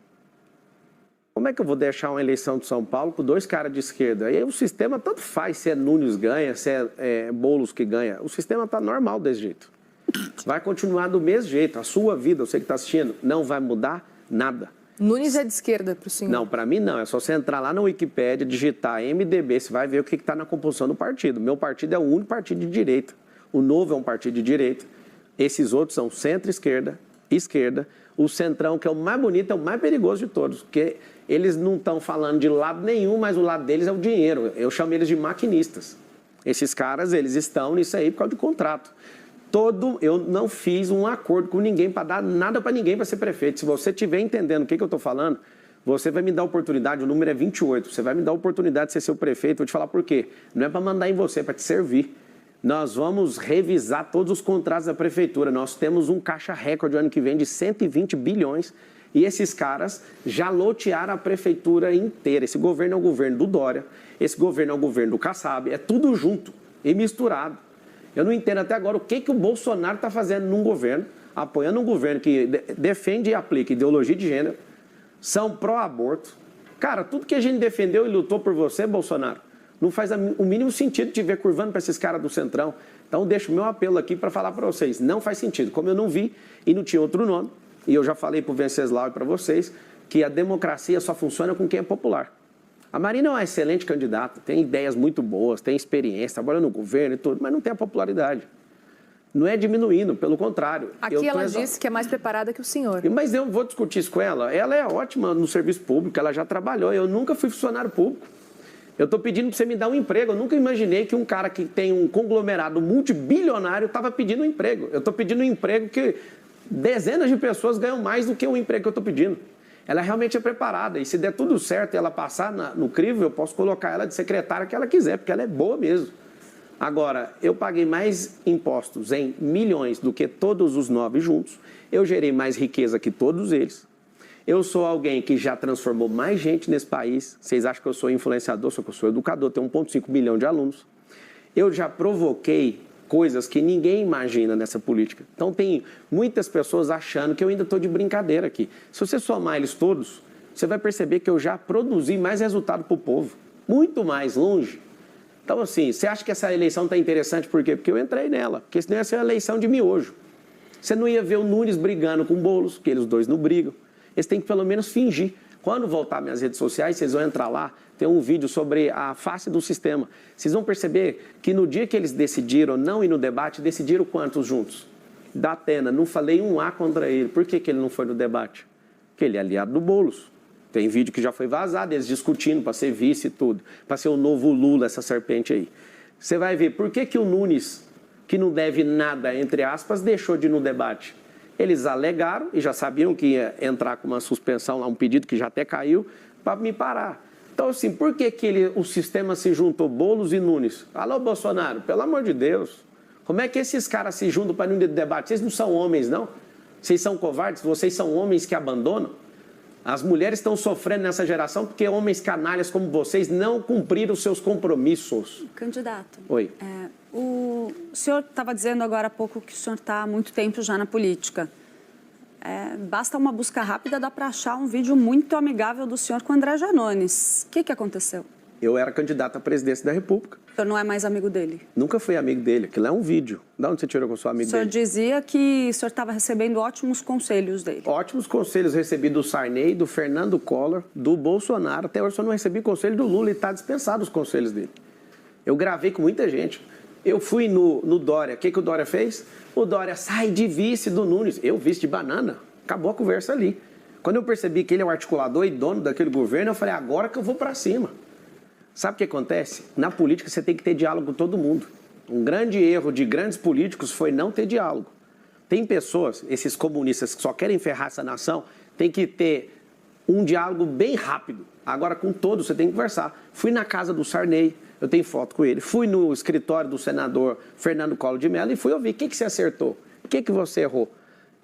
Como é que eu vou deixar uma eleição de São Paulo com 2 caras de esquerda? Aí o sistema tanto faz se é Nunes ganha, se é Boulos que ganha. O sistema está normal desse jeito. Vai continuar do mesmo jeito. A sua vida, você que está assistindo, não vai mudar nada. Nunes é de esquerda para o senhor? Não, para mim não. É só você entrar lá na Wikipédia, digitar MDB, você vai ver o que está na composição do partido. Meu partido é o único partido de direita. O Novo é um partido de direita. Esses outros são centro-esquerda, esquerda. O centrão, que é o mais bonito, é o mais perigoso de todos. Porque eles não estão falando de lado nenhum, mas o lado deles é o dinheiro. Eu chamo eles de maquinistas. Esses caras, eles estão nisso aí por causa de contrato. Eu não fiz um acordo com ninguém para dar nada para ninguém para ser prefeito. Se você estiver entendendo o que eu estou falando, você vai me dar oportunidade, o número é 28, você vai me dar a oportunidade de ser seu prefeito, vou te falar por quê. Não é para mandar em você, é para te servir. Nós vamos revisar todos os contratos da prefeitura. Nós temos um caixa recorde ano que vem de 120 bilhões e esses caras já lotearam a prefeitura inteira. Esse governo é o governo do Dória, esse governo é o governo do Kassab, é tudo junto e misturado. Eu não entendo até agora o que o Bolsonaro está fazendo num governo, apoiando um governo que defende e aplica ideologia de gênero, são pró-aborto. Cara, tudo que a gente defendeu e lutou por você, Bolsonaro, não faz o mínimo sentido te ver curvando para esses caras do Centrão. Então, deixo o meu apelo aqui para falar para vocês. Não faz sentido. Como eu não vi e não tinha outro nome, e eu já falei para o Venceslau e para vocês, que a democracia só funciona com quem é popular. A Marina é uma excelente candidata, tem ideias muito boas, tem experiência, trabalha no governo e tudo, mas não tem a popularidade. Não é diminuindo, pelo contrário. Aqui ela disse que é mais preparada que o senhor. Mas eu vou discutir isso com ela. Ela é ótima no serviço público, ela já trabalhou. Eu nunca fui funcionário público. Eu estou pedindo para você me dar um emprego. Eu nunca imaginei que um cara que tem um conglomerado multibilionário estava pedindo um emprego. Eu estou pedindo um emprego que dezenas de pessoas ganham mais do que o emprego que eu estou pedindo. Ela realmente é preparada. E se der tudo certo e ela passar no crivo, eu posso colocar ela de secretária que ela quiser, porque ela é boa mesmo. Agora, eu paguei mais impostos em milhões do que todos os 9 juntos. Eu gerei mais riqueza que todos eles. Eu sou alguém que já transformou mais gente nesse país. Vocês acham que eu sou influenciador, só que eu sou educador, tenho 1,5 milhão de alunos. Eu já provoquei coisas que ninguém imagina nessa política. Então, tem muitas pessoas achando que eu ainda estou de brincadeira aqui. Se você somar eles todos, você vai perceber que eu já produzi mais resultado para o povo. Muito mais longe. Então, assim, você acha que essa eleição está interessante por quê? Porque eu entrei nela. Porque senão ia ser uma eleição de miojo. Você não ia ver o Nunes brigando com o Boulos, porque eles dois não brigam. Eles têm que pelo menos fingir. Quando voltar minhas redes sociais, vocês vão entrar lá, tem um vídeo sobre a face do sistema. Vocês vão perceber que no dia que eles decidiram não ir no debate, decidiram quantos juntos? Da Atena, não falei um A contra ele. Por que ele não foi no debate? Porque ele é aliado do Boulos. Tem vídeo que já foi vazado, eles discutindo para ser vice e tudo, para ser o novo Lula, essa serpente aí. Você vai ver por que o Nunes, que não deve nada, entre aspas, deixou de ir no debate. Eles alegaram e já sabiam que ia entrar com uma suspensão lá, um pedido que já até caiu, para me parar. Então, assim, por que o sistema se juntou, Boulos e Nunes? Alô, Bolsonaro, pelo amor de Deus, como é que esses caras se juntam para não ir no debate? Vocês não são homens, não? Vocês são covardes? Vocês são homens que abandonam? As mulheres estão sofrendo nessa geração porque homens canalhas como vocês não cumpriram os seus compromissos. Candidato. Oi. O senhor estava dizendo agora há pouco que o senhor está há muito tempo já na política. Basta uma busca rápida, dá para achar um vídeo muito amigável do senhor com o André Janones. O que aconteceu? Eu era candidato à presidência da República. O senhor não é mais amigo dele? Nunca fui amigo dele. Aquilo é um vídeo. De onde você tirou que eu sou amigo dele? O senhor dizia que o senhor estava recebendo ótimos conselhos dele. Ótimos conselhos recebi do Sarney, do Fernando Collor, do Bolsonaro. Até hoje eu não recebi conselho do Lula e está dispensado os conselhos dele. Eu gravei com muita gente. Eu fui no Dória. O que o Dória fez? O Dória sai de vice do Nunes. Eu, vice de banana. Acabou a conversa ali. Quando eu percebi que ele é o articulador e dono daquele governo, eu falei, agora que eu vou para cima. Sabe o que acontece? Na política você tem que ter diálogo com todo mundo. Um grande erro de grandes políticos foi não ter diálogo. Tem pessoas, esses comunistas que só querem ferrar essa nação, tem que ter um diálogo bem rápido. Agora, com todos, você tem que conversar. Fui na casa do Sarney, eu tenho foto com ele. Fui no escritório do senador Fernando Collor de Mello e fui ouvir. O que você acertou? O que você errou?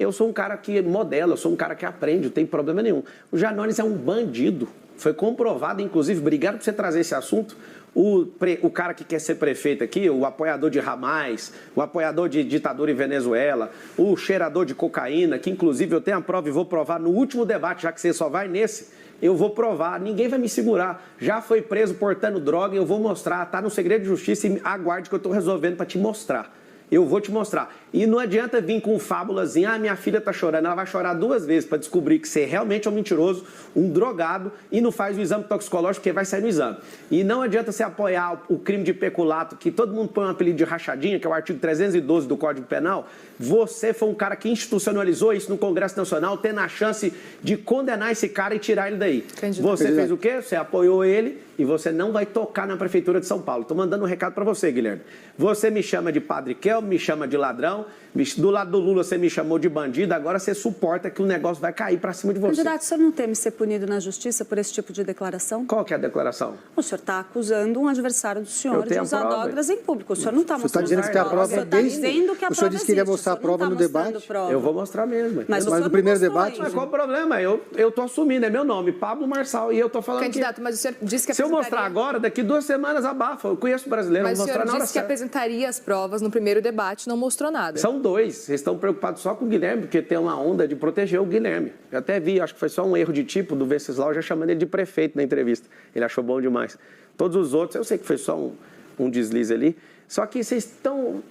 Eu sou um cara que modela, eu sou um cara que aprende, não tem problema nenhum. O Janones é um bandido. Foi comprovado, inclusive, obrigado por você trazer esse assunto, o cara que quer ser prefeito aqui, o apoiador de Hamas, o apoiador de ditadura em Venezuela, o cheirador de cocaína, que inclusive eu tenho a prova e vou provar no último debate, já que você só vai nesse, eu vou provar, ninguém vai me segurar. Já foi preso portando droga, eu vou mostrar, tá no segredo de justiça e aguarde que eu estou resolvendo para te mostrar. Eu vou te mostrar. E não adianta vir com fábulazinha, minha filha tá chorando. Ela vai chorar 2 vezes para descobrir que você realmente é um mentiroso, um drogado e não faz o exame toxicológico porque vai sair no exame. E não adianta você apoiar o crime de peculato, que todo mundo põe um apelido de rachadinha, que é o artigo 312 do Código Penal. Você foi um cara que institucionalizou isso no Congresso Nacional, tendo a chance de condenar esse cara e tirar ele daí. Entendi. Você fez o quê? Você apoiou ele e você não vai tocar na Prefeitura de São Paulo. Estou mandando um recado para você, Guilherme. Você me chama de Padre Kel, me chama de ladrão, eleição, do lado do Lula você me chamou de bandido, agora você suporta que o negócio vai cair para cima de você. Candidato, o senhor não teme ser punido na justiça por esse tipo de declaração? Qual que é a declaração? O senhor está acusando um adversário do senhor de usar drogas em público. O senhor não está mostrando dizendo que a prova O senhor está dizendo que a o senhor prova disse que iria existe, mostrar a o senhor não prova no está mostrando debate. prova. Eu vou mostrar mesmo. Mas no primeiro debate... Mas qual o problema? Eu tô assumindo, é meu nome, Pablo Marçal, e eu tô falando Candidato, mas o senhor disse que se eu mostrar agora, daqui 2 semanas abafa. Eu conheço o brasileiro, Mas vou o mostrar senhor na hora disse que certa. apresentaria as provas no primeiro debate, não mostrou nada. São 2. Vocês estão preocupados só com o Guilherme, porque tem uma onda de proteger o Guilherme. Eu até vi, acho que foi só um erro de tipo do Venceslau, já chamando ele de prefeito na entrevista. Ele achou bom demais. Todos os outros, eu sei que foi só um deslize ali. Só que vocês estão...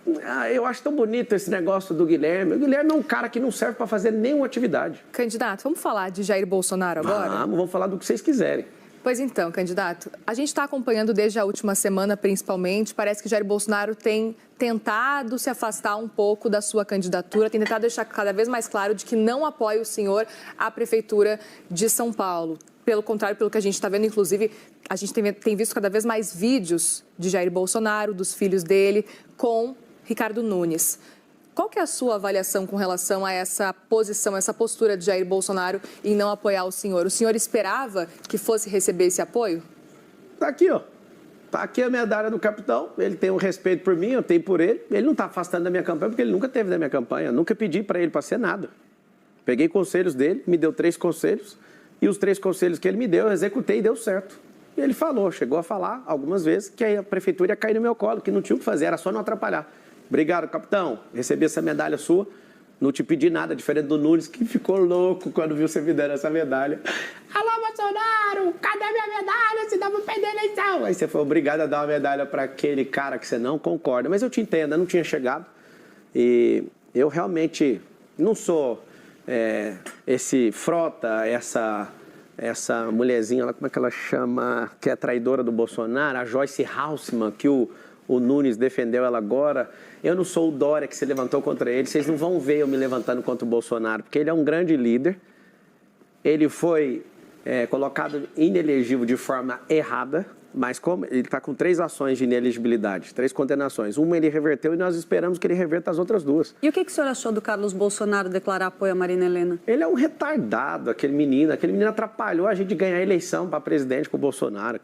eu acho tão bonito esse negócio do Guilherme. O Guilherme é um cara que não serve para fazer nenhuma atividade. Candidato, vamos falar de Jair Bolsonaro agora? Vamos falar do que vocês quiserem. Pois então, candidato, a gente está acompanhando desde a última semana, principalmente, parece que Jair Bolsonaro tem tentado se afastar um pouco da sua candidatura, tem tentado deixar cada vez mais claro de que não apoia o senhor à Prefeitura de São Paulo. Pelo contrário, pelo que a gente está vendo, inclusive, a gente tem visto cada vez mais vídeos de Jair Bolsonaro, dos filhos dele, com Ricardo Nunes. Qual que é a sua avaliação com relação a essa posição, essa postura de Jair Bolsonaro em não apoiar o senhor? O senhor esperava que fosse receber esse apoio? Tá aqui, ó. Tá aqui a medalha do capitão. Ele tem um respeito por mim, eu tenho por ele. Ele não está afastando da minha campanha porque ele nunca teve da minha campanha. Eu nunca pedi para ele para ser nada. Peguei conselhos dele, me deu 3 conselhos. E os 3 conselhos que ele me deu, eu executei e deu certo. E ele falou, chegou a falar algumas vezes que a prefeitura ia cair no meu colo, que não tinha o que fazer, era só não atrapalhar. Obrigado, capitão. Recebi essa medalha sua. Não te pedi nada, diferente do Nunes, que ficou louco quando viu você me dando essa medalha. Alô, Bolsonaro, cadê minha medalha? Senão eu vou perder a eleição. Aí você foi obrigado a dar uma medalha para aquele cara que você não concorda. Mas eu te entendo, eu não tinha chegado. E eu realmente não sou esse Frota, essa mulherzinha, como é que ela chama, que é traidora do Bolsonaro, a Joyce Halseman, que o Nunes defendeu ela agora. Eu não sou o Dória que se levantou contra ele. Vocês não vão ver eu me levantando contra o Bolsonaro, porque ele é um grande líder. Ele foi colocado inelegível de forma errada, mas como ele está com 3 ações de inelegibilidade, 3 condenações. Uma ele reverteu e nós esperamos que ele reverta as outras 2. E o que o senhor achou do Carlos Bolsonaro declarar apoio a Marina Helena? Ele é um retardado, aquele menino atrapalhou a gente de ganhar a eleição para presidente com o Bolsonaro.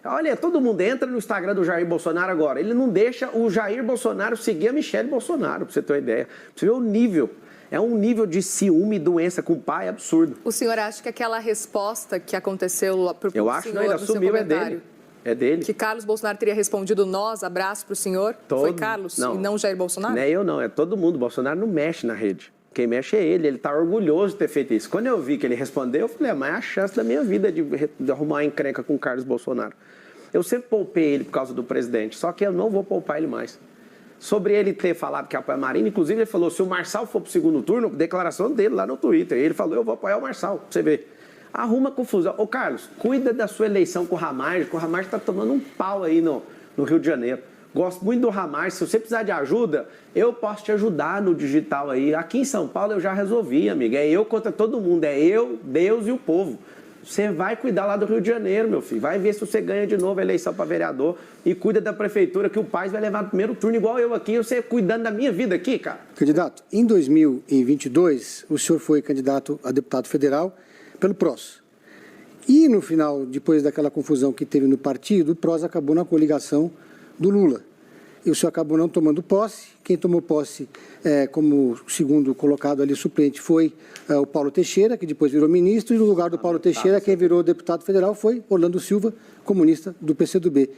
Olha, todo mundo entra no Instagram do Jair Bolsonaro agora, ele não deixa o Jair Bolsonaro seguir a Michelle Bolsonaro, para você ter uma ideia. Pra você ver o nível. É um nível de ciúme e doença com o pai absurdo. O senhor acha que aquela resposta que aconteceu para o senhor, eu acho, não, ele assumiu, é dele. É dele. Que Carlos Bolsonaro teria respondido nós, abraço para o senhor? Foi Carlos e não Jair Bolsonaro? Não é eu não, é todo mundo. Bolsonaro não mexe na rede. Quem mexe é ele está orgulhoso de ter feito isso. Quando eu vi que ele respondeu, eu falei, mas é a chance da minha vida de arrumar uma encrenca com o Carlos Bolsonaro. Eu sempre poupei ele por causa do presidente, só que eu não vou poupar ele mais. Sobre ele ter falado que apoia a Marina, inclusive ele falou, se o Marçal for para o segundo turno, declaração dele lá no Twitter, ele falou, eu vou apoiar o Marçal, pra você ver. Arruma confusão. Ô, Carlos, cuida da sua eleição com o Ramagem, que o Ramagem está tomando um pau aí no Rio de Janeiro. Gosto muito do Ramagem. Se você precisar de ajuda, eu posso te ajudar no digital aí. Aqui em São Paulo eu já resolvi, amiga. É eu contra todo mundo. É eu, Deus e o povo. Você vai cuidar lá do Rio de Janeiro, meu filho. Vai ver se você ganha de novo a eleição para vereador e cuida da prefeitura, que o Paes vai levar no primeiro turno igual eu aqui. Você cuidando da minha vida aqui, cara. Candidato, em 2022, o senhor foi candidato a deputado federal pelo PROS. E no final, depois daquela confusão que teve no partido, o PROS acabou na coligação do Lula. E o senhor acabou não tomando posse. Quem tomou posse como segundo colocado ali suplente foi o Paulo Teixeira, que depois virou ministro, e no lugar do Paulo Teixeira, quem virou deputado federal foi Orlando Silva, comunista do PCdoB.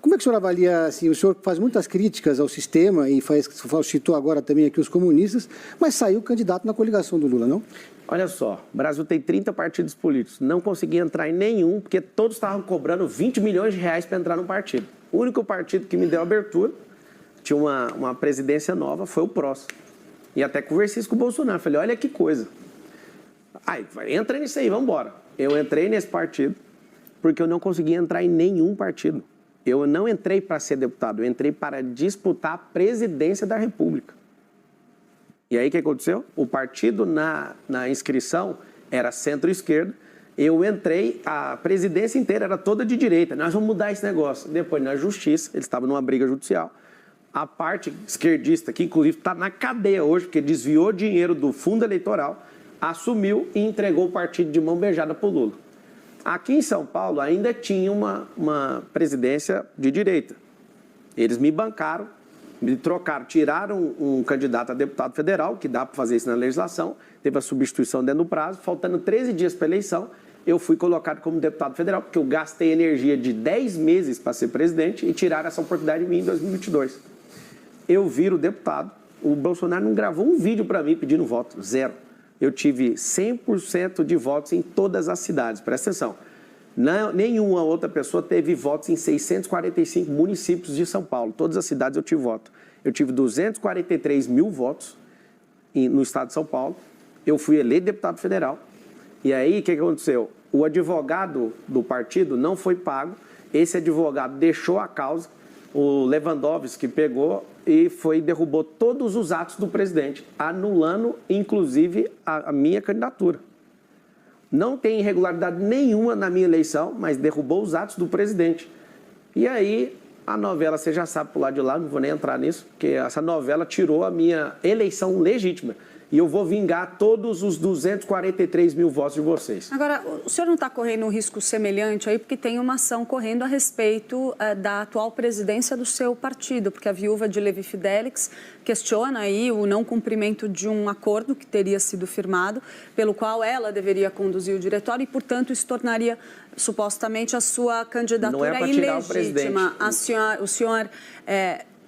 Como é que o senhor avalia, assim, o senhor faz muitas críticas ao sistema e citou agora também aqui os comunistas, mas saiu candidato na coligação do Lula, não? Olha só, o Brasil tem 30 partidos políticos, não consegui entrar em nenhum, porque todos estavam cobrando 20 milhões de reais para entrar no partido. O único partido que me deu abertura, tinha uma presidência nova, foi o PROS. E até conversei isso com o Bolsonaro, falei, olha que coisa. Entra nisso aí, vamos embora. Eu entrei nesse partido porque eu não consegui entrar em nenhum partido. Eu não entrei para ser deputado, eu entrei para disputar a presidência da República. E aí o que aconteceu? O partido na inscrição era centro-esquerda, eu entrei, a presidência inteira era toda de direita. Nós vamos mudar esse negócio. Depois, na justiça, eles estavam numa briga judicial, a parte esquerdista, que inclusive está na cadeia hoje, porque desviou dinheiro do fundo eleitoral, assumiu e entregou o partido de mão beijada para o Lula. Aqui em São Paulo ainda tinha uma presidência de direita. Eles me bancaram, me trocaram, tiraram um candidato a deputado federal, que dá para fazer isso na legislação, teve a substituição dentro do prazo, faltando 13 dias para a eleição, eu fui colocado como deputado federal, porque eu gastei energia de 10 meses para ser presidente e tiraram essa oportunidade de mim em 2022. Eu viro deputado, o Bolsonaro não gravou um vídeo para mim pedindo voto, zero. Eu tive 100% de votos em todas as cidades, presta atenção. Nenhuma outra pessoa teve votos em 645 municípios de São Paulo. Todas as cidades eu tive voto. Eu tive 243 mil votos no estado de São Paulo. Eu fui eleito deputado federal. E aí, o que aconteceu? O advogado do partido não foi pago. Esse advogado deixou a causa. O Lewandowski pegou e derrubou todos os atos do presidente, anulando, inclusive, a minha candidatura. Não tem irregularidade nenhuma na minha eleição, mas derrubou os atos do presidente. E aí, a novela, você já sabe por lá de lá, não vou nem entrar nisso, porque essa novela tirou a minha eleição legítima. E eu vou vingar todos os 243 mil votos de vocês. Agora, o senhor não está correndo um risco semelhante aí, porque tem uma ação correndo a respeito da atual presidência do seu partido, porque a viúva de Levi Fidelix questiona aí o não cumprimento de um acordo que teria sido firmado, pelo qual ela deveria conduzir o diretório e, portanto, isso tornaria supostamente a sua candidatura ilegítima. O senhor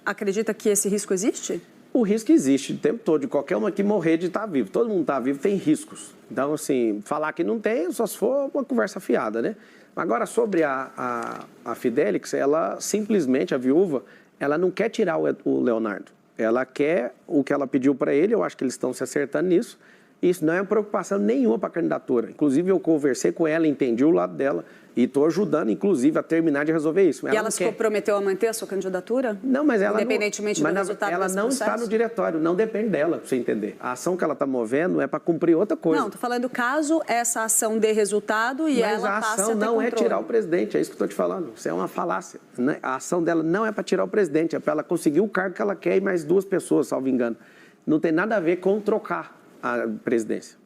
acredita que esse risco existe? O risco existe o tempo todo, de qualquer uma que morrer de estar vivo. Todo mundo está vivo, tem riscos. Então, assim, falar que não tem, só se for uma conversa fiada, né? Agora, sobre a Fidelix, ela simplesmente, a viúva, ela não quer tirar o Leonardo. Ela quer o que ela pediu para ele, eu acho que eles estão se acertando nisso. Isso não é uma preocupação nenhuma para a candidatura. Inclusive, eu conversei com ela, entendi o lado dela e estou ajudando, inclusive, a terminar de resolver isso. E ela se comprometeu a manter a sua candidatura? Não, mas ela independentemente do resultado ela não está no diretório, não depende dela, para você entender. A ação que ela está movendo é para cumprir outra coisa. Não, estou falando caso essa ação dê resultado e mas ela passe a ter controle. Mas a ação não é tirar o presidente, é isso que eu estou te falando. Isso é uma falácia. Né? A ação dela não é para tirar o presidente, é para ela conseguir o cargo que ela quer e mais 2 pessoas, salvo engano. Não tem nada a ver com trocar a presidência.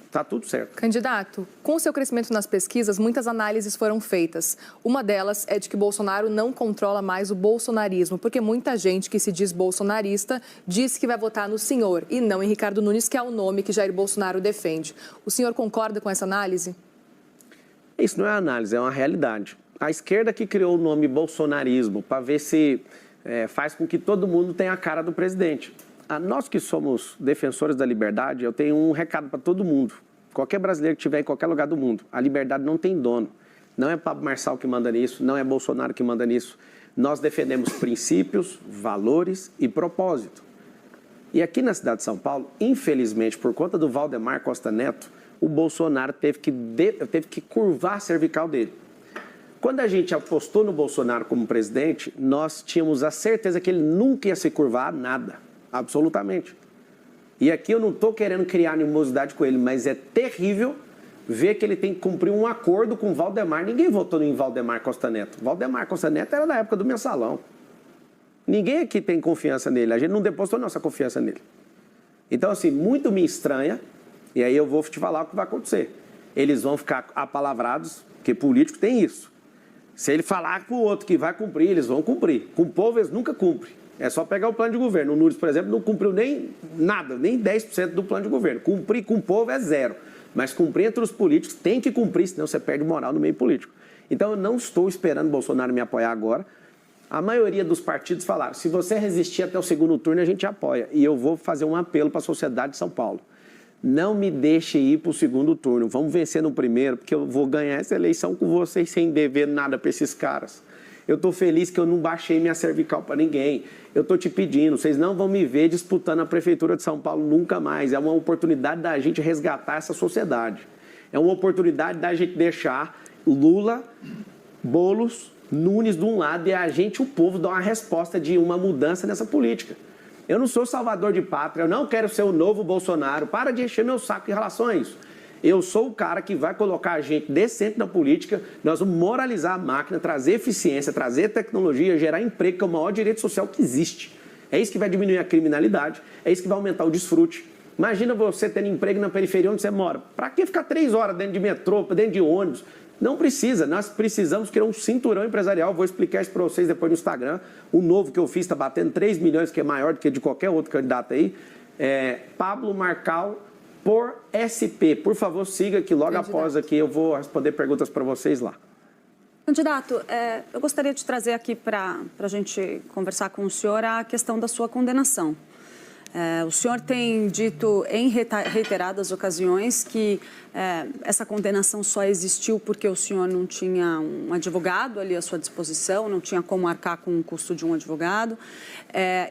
Está tudo certo. Candidato, com o seu crescimento nas pesquisas, muitas análises foram feitas. Uma delas é de que Bolsonaro não controla mais o bolsonarismo, porque muita gente que se diz bolsonarista diz que vai votar no senhor e não em Ricardo Nunes, que é o nome que Jair Bolsonaro defende. O senhor concorda com essa análise? Isso não é análise, é uma realidade. A esquerda que criou o nome bolsonarismo para ver se faz com que todo mundo tenha a cara do presidente. Nós que somos defensores da liberdade, eu tenho um recado para todo mundo. Qualquer brasileiro que estiver em qualquer lugar do mundo, a liberdade não tem dono. Não é Pablo Marçal que manda nisso, não é Bolsonaro que manda nisso. Nós defendemos princípios, valores e propósito. E aqui na cidade de São Paulo, infelizmente, por conta do Valdemar Costa Neto, o Bolsonaro teve que curvar a cervical dele. Quando a gente apostou no Bolsonaro como presidente, nós tínhamos a certeza que ele nunca ia se curvar a nada. Absolutamente. E aqui eu não estou querendo criar animosidade com ele, mas é terrível ver que ele tem que cumprir um acordo com o Valdemar. Ninguém votou em Valdemar Costa Neto. Valdemar Costa Neto era da época do Mensalão. Ninguém aqui tem confiança nele. A gente não depositou nossa confiança nele. Então, assim, muito me estranha, e aí eu vou te falar o que vai acontecer. Eles vão ficar apalavrados, porque político tem isso. Se ele falar para o outro que vai cumprir, eles vão cumprir. Com o povo, eles nunca cumprem. É só pegar o plano de governo. O Nunes, por exemplo, não cumpriu nem nada, nem 10% do plano de governo. Cumprir com o povo é 0. Mas cumprir entre os políticos tem que cumprir, senão você perde moral no meio político. Então, eu não estou esperando o Bolsonaro me apoiar agora. A maioria dos partidos falaram, se você resistir até o segundo turno, a gente apoia. E eu vou fazer um apelo para a sociedade de São Paulo. Não me deixe ir para o segundo turno. Vamos vencer no primeiro, porque eu vou ganhar essa eleição com vocês sem dever nada para esses caras. Eu estou feliz que eu não baixei minha cervical para ninguém. Eu estou te pedindo, vocês não vão me ver disputando a Prefeitura de São Paulo nunca mais. É uma oportunidade da gente resgatar essa sociedade. É uma oportunidade da gente deixar Lula, Boulos, Nunes de um lado e a gente, o povo, dar uma resposta de uma mudança nessa política. Eu não sou salvador de pátria, eu não quero ser o novo Bolsonaro. Para de encher meu saco em relação a isso. Eu sou o cara que vai colocar a gente decente na política, nós vamos moralizar a máquina, trazer eficiência, trazer tecnologia, gerar emprego, que é o maior direito social que existe. É isso que vai diminuir a criminalidade, é isso que vai aumentar o desfrute. Imagina você tendo emprego na periferia onde você mora. Para que ficar 3 horas dentro de metrô, dentro de ônibus? Não precisa, nós precisamos criar um cinturão empresarial. Vou explicar isso para vocês depois no Instagram. O novo que eu fiz está batendo 3 milhões, que é maior do que de qualquer outro candidato aí. Pablo Marcal por SP. Por favor, siga que logo após aqui eu vou responder perguntas para vocês lá. Candidato, eu gostaria de trazer aqui para a gente conversar com o senhor a questão da sua condenação. O senhor tem dito em reiteradas ocasiões que essa condenação só existiu porque o senhor não tinha um advogado ali à sua disposição, não tinha como arcar com o custo de um advogado,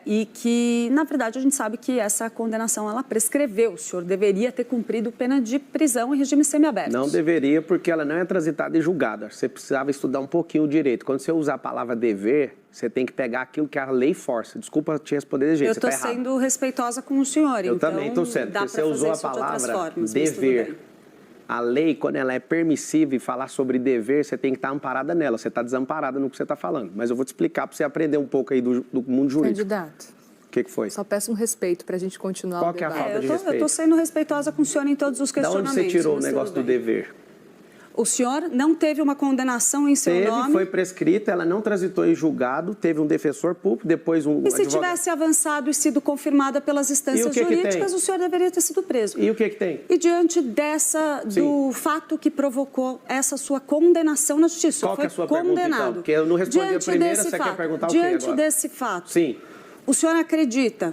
e que, na verdade, a gente sabe que essa condenação ela prescreveu. O senhor deveria ter cumprido pena de prisão em regime semiaberto. Não deveria, porque ela não é transitada e julgada. Você precisava estudar um pouquinho o direito. Quando você usar a palavra dever, você tem que pegar aquilo que a lei força. Desculpa te responder de jeito, eu estou sendo respeitosa com o senhor, eu também estou sendo, porque você usou a palavra dever. A lei, quando ela é permissiva e falar sobre dever, você tem que estar amparada nela. Você está desamparada no que você está falando. Mas eu vou te explicar para você aprender um pouco aí do mundo jurídico. Candidato. O que foi? Só peço um respeito para a gente continuar Qual o que é a debate. falta de respeito? Eu estou sendo respeitosa com o senhor em todos os questionamentos. Da onde você tirou o negócio do dever? O senhor não teve uma condenação em seu nome? Foi prescrita, ela não transitou em julgado, teve um defensor público, depois um E se tivesse avançado e sido confirmada pelas instâncias jurídicas, o senhor deveria ter sido preso. E o que tem? E diante do fato que provocou essa sua condenação na justiça, Qual que é a sua pergunta, então? Porque eu não respondi a primeira, você quer perguntar o quê agora? Diante desse fato, sim. O senhor acredita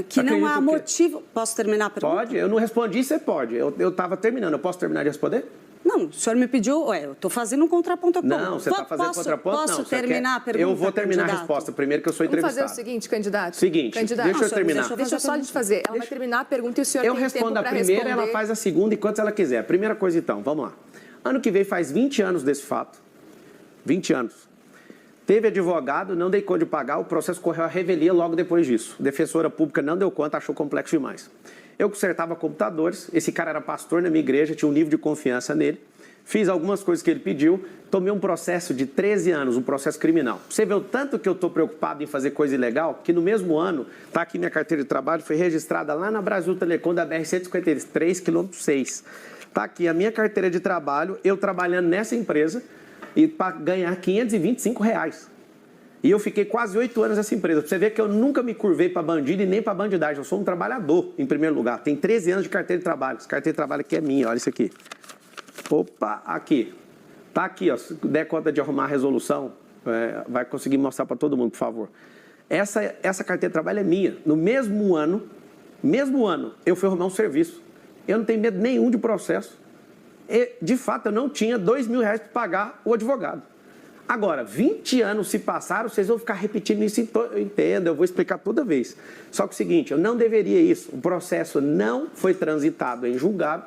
que não há motivo... Posso terminar a pergunta? Pode, eu não respondi, você pode. Eu estava terminando, eu posso terminar de responder? Não, o senhor me pediu, eu estou fazendo um contraponto. Não, você está fazendo contraponto? Posso não, terminar a pergunta, eu vou terminar candidato? a resposta primeiro, que eu sou entrevistado. Vamos fazer o seguinte, candidato. Candidato. Deixa eu terminar. Deixa eu só lhe fazer. Ela vai terminar a pergunta e o senhor eu tem tempo respondo a para primeira, responder. ela faz a segunda enquanto ela quiser. Primeira coisa, então, vamos lá. Ano que vem faz 20 anos desse fato. 20 anos. Teve advogado, não dei conta de pagar, o processo correu à revelia logo depois disso. Defensora pública não deu conta, achou complexo demais. Eu consertava computadores, esse cara era pastor na minha igreja, tinha um nível de confiança nele. Fiz algumas coisas que ele pediu, tomei um processo de 13 anos, um processo criminal. Você vê o tanto que eu estou preocupado em fazer coisa ilegal, que no mesmo ano, está aqui minha carteira de trabalho, foi registrada lá na Brasil Telecom da BR-153, quilômetro 6. Está aqui a minha carteira de trabalho, eu trabalhando nessa empresa, e para ganhar R$525. E eu fiquei quase 8 anos nessa empresa. Você vê que eu nunca me curvei para bandido e nem para bandidagem. Eu sou um trabalhador, em primeiro lugar. Tem 13 anos de carteira de trabalho. Essa carteira de trabalho aqui é minha, olha isso aqui. Opa, aqui. Tá aqui, ó. Se der conta de arrumar a resolução, vai conseguir mostrar para todo mundo, por favor. Essa carteira de trabalho é minha. No mesmo ano, eu fui arrumar um serviço. Eu não tenho medo nenhum de processo. E, de fato, eu não tinha R$2.000 para pagar o advogado. Agora, 20 anos se passaram, vocês vão ficar repetindo isso, eu entendo, eu vou explicar toda vez. Só que é o seguinte, eu não deveria isso. O processo não foi transitado em julgado.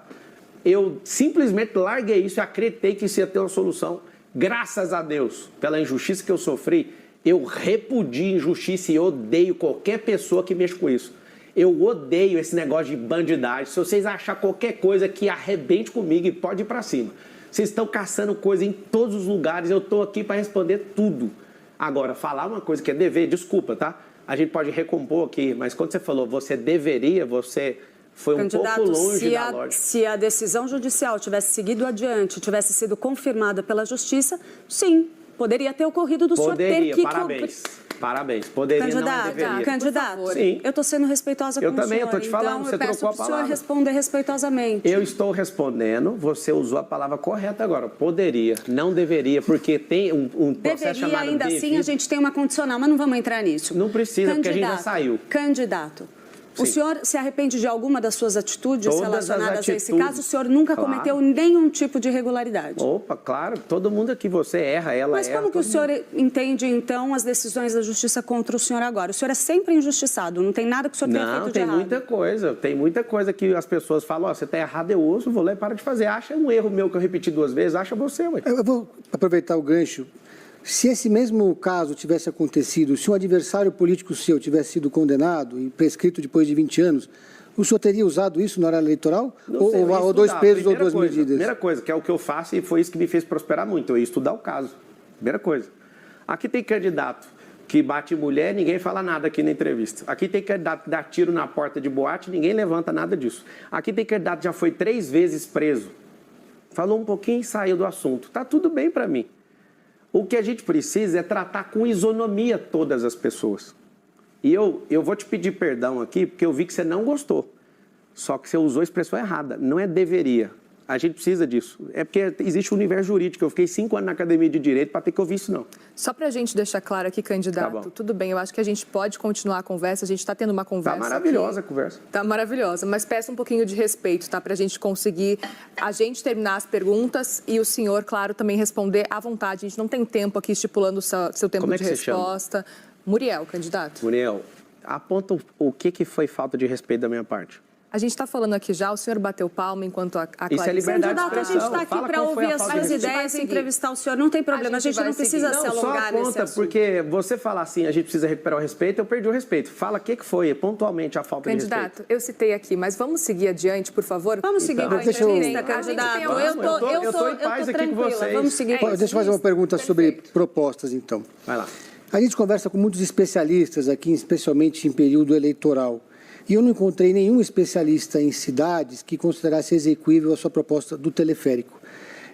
Eu simplesmente larguei isso e acreditei que isso ia ter uma solução. Graças a Deus, pela injustiça que eu sofri, eu repudio injustiça e odeio qualquer pessoa que mexa com isso. Eu odeio esse negócio de bandidagem. Se vocês acharem qualquer coisa que arrebente comigo, pode ir para cima. Vocês estão caçando coisa em todos os lugares, eu estou aqui para responder tudo. Agora, falar uma coisa que é dever, desculpa, tá? A gente pode recompor aqui, mas quando você falou você deveria, você foi um pouco longe da lógica. Se a decisão judicial tivesse seguido adiante, tivesse sido confirmada pela Justiça, sim, poderia ter ocorrido do senhor ter que... Parabéns. Poderia, candidato, não deveria. Candidato, sim. Eu estou sendo respeitosa com o senhor. Eu também, eu estou te falando, então, você trocou a palavra. Eu peço para o senhor responder respeitosamente. Eu estou respondendo, você usou a palavra correta agora. Poderia, não deveria, porque tem um processo chamado ainda devido. Assim, a gente tem uma condicional, mas não vamos entrar nisso. Não precisa, porque a gente já saiu. Candidato. Sim. O senhor se arrepende de alguma das suas atitudes relacionadas a esse caso? O senhor nunca cometeu Claro. nenhum tipo de irregularidade? Opa, claro, todo mundo aqui, você erra, ela Mas erra. como que o senhor entende, então, as decisões da Justiça contra o senhor agora? O senhor é sempre injustiçado, não tem nada que o senhor tenha feito de errado. Não, tem muita coisa que as pessoas falam, ó, você está errado, eu ouço, vou lá e para de fazer. Acha um erro meu que eu repeti 2 vezes, acha você, ué. Eu vou aproveitar o gancho. Se esse mesmo caso tivesse acontecido, se um adversário político seu tivesse sido condenado e prescrito depois de 20 anos, o senhor teria usado isso na hora eleitoral? Ou 2 presos ou 2 medidas? Primeira coisa, que é o que eu faço e foi isso que me fez prosperar muito, eu ia estudar o caso. Primeira coisa. Aqui tem candidato que bate mulher, ninguém fala nada aqui na entrevista. Aqui tem candidato que dá tiro na porta de boate, ninguém levanta nada disso. Aqui tem candidato que já foi 3 vezes preso. Falou um pouquinho e saiu do assunto. Tá tudo bem para mim. O que a gente precisa é tratar com isonomia todas as pessoas. E eu vou te pedir perdão aqui, porque eu vi que você não gostou. Só que você usou a expressão errada. Não é deveria. A gente precisa disso. É porque existe um universo jurídico. Eu fiquei 5 anos na academia de direito para ter que ouvir isso, não. Só para a gente deixar claro aqui, candidato, Tá, tudo bem, eu acho que a gente pode continuar a conversa, a gente está tendo uma conversa. Tá maravilhosa aqui. a conversa. Tá maravilhosa, mas peço um pouquinho de respeito, tá? Para a gente conseguir, a gente terminar as perguntas e o senhor, claro, também responder à vontade. A gente não tem tempo aqui estipulando o seu tempo Como é de que você resposta. Muriel, candidato. Muriel, aponta o que foi falta de respeito da minha parte. A gente está falando aqui já, o senhor bateu palma enquanto a Clarice... Isso é liberdade de Candidato, a gente expressão. está aqui Fala para qual foi ouvir a as falta suas de ideias e seguir. entrevistar o senhor. Não tem problema, a gente não vai precisa seguir. se Não, só alongar nesse aponta, assunto. porque você falar assim, a gente precisa recuperar o respeito, eu perdi o respeito. Fala o que foi pontualmente a falta de Candidato, respeito. eu citei aqui, mas vamos seguir adiante, por favor? Vamos seguir Então, com a deixa eu- entrevista, A gente candidato. tem Eu tô em paz aqui com tranquila. vocês. Vamos seguir com a Deixa eu fazer uma pergunta sobre propostas, então. Vai lá. A gente conversa com muitos especialistas aqui, especialmente em período eleitoral. E eu não encontrei nenhum especialista em cidades que considerasse execuível a sua proposta do teleférico.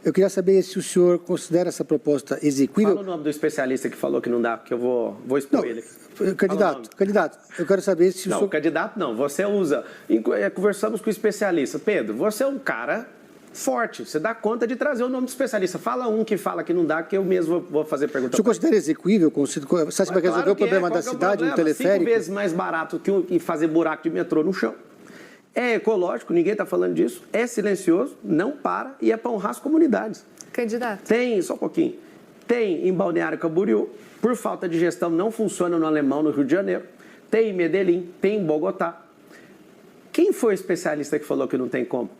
Eu queria saber se o senhor considera essa proposta execuível. Fala o nome do especialista que falou que não dá, porque eu vou expor Não, ele. candidato, eu quero saber se o Não, senhor... candidato não. Você usa... Conversamos com o especialista. Pedro, você é um cara forte. Você dá conta de trazer o nome do especialista. Fala um que fala que não dá, que eu mesmo vou fazer pergunta. O senhor considera execuível? Você acha que vai resolver o problema da cidade, um teleférico? 5 vezes mais barato que fazer buraco de metrô no chão. É ecológico, ninguém está falando disso. É silencioso, não para e é para honrar as comunidades. Candidato. Tem, só um pouquinho, tem em Balneário Camboriú, por falta de gestão não funciona no Alemão, no Rio de Janeiro. Tem em Medellín, tem em Bogotá. Quem foi o especialista que falou que não tem como?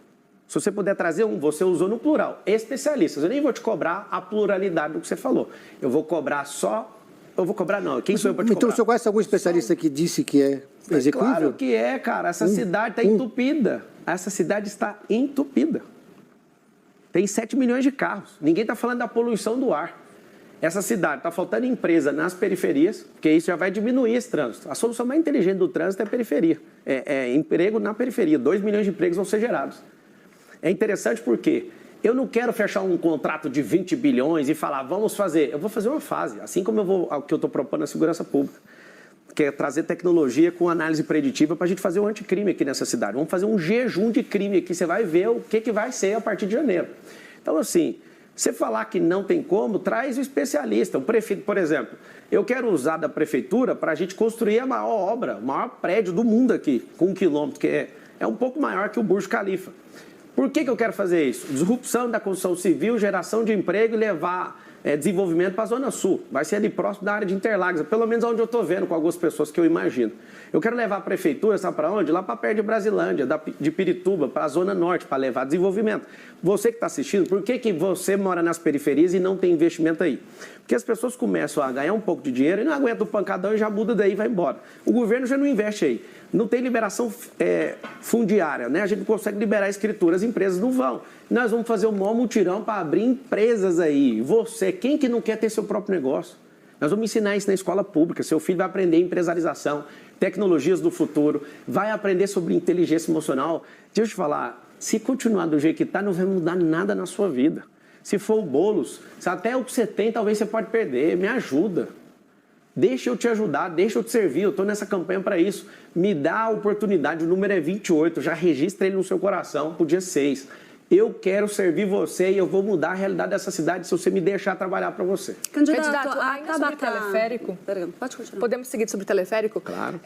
Se você puder trazer um, você usou no plural, especialistas. Eu nem vou te cobrar a pluralidade do que você falou. Eu vou cobrar só... Eu vou cobrar não, quem sou eu para te cobrar? Então o senhor conhece algum especialista que disse que é execuível? Claro que é, cara. Essa cidade está entupida. Essa cidade está entupida. Tem 7 milhões de carros. Ninguém está falando da poluição do ar. Essa cidade está faltando empresa nas periferias, porque isso já vai diminuir esse trânsito. A solução mais inteligente do trânsito é a periferia. É emprego na periferia. 2 milhões de empregos vão ser gerados. É interessante porque eu não quero fechar um contrato de 20 bilhões e falar, vamos fazer. Eu vou fazer uma fase, assim como o que eu estou propondo na segurança pública, que é trazer tecnologia com análise preditiva para a gente fazer um anticrime aqui nessa cidade. Vamos fazer um jejum de crime aqui, você vai ver o que vai ser a partir de janeiro. Então, assim, você falar que não tem como, traz o especialista. O prefeito, por exemplo, eu quero usar da prefeitura para a gente construir a maior obra, o maior prédio do mundo aqui, com 1 quilômetro, que é um pouco maior que o Burj Khalifa. Por que eu quero fazer isso? Disrupção da construção civil, geração de emprego e levar desenvolvimento para a Zona Sul. Vai ser ali próximo da área de Interlagos, pelo menos onde eu estou vendo com algumas pessoas que eu imagino. Eu quero levar a prefeitura, sabe para onde? Lá para perto de Brasilândia, de Pirituba, para a Zona Norte, para levar desenvolvimento. Você que está assistindo, por que você mora nas periferias e não tem investimento aí? Porque as pessoas começam a ganhar um pouco de dinheiro e não aguentam o pancadão e já muda daí e vai embora. O governo já não investe aí. Não tem liberação fundiária, né? A gente não consegue liberar a escritura, as empresas não vão. Nós vamos fazer um maior mutirão para abrir empresas aí. Você, quem que não quer ter seu próprio negócio? Nós vamos ensinar isso na escola pública. Seu filho vai aprender empresarização, tecnologias do futuro, vai aprender sobre inteligência emocional. Deixa eu te falar, se continuar do jeito que está, não vai mudar nada na sua vida. Se for o Boulos, se até o que você tem, talvez você pode perder. Me ajuda. Deixa eu te ajudar, deixa eu te servir, eu estou nessa campanha para isso. Me dá a oportunidade, o número é 28, já registra ele no seu coração para o dia 6. Eu quero servir você e eu vou mudar a realidade dessa cidade se você me deixar trabalhar para você. Candidato, ainda sobre teleférico? Pode continuar. Podemos seguir sobre o teleférico? Claro.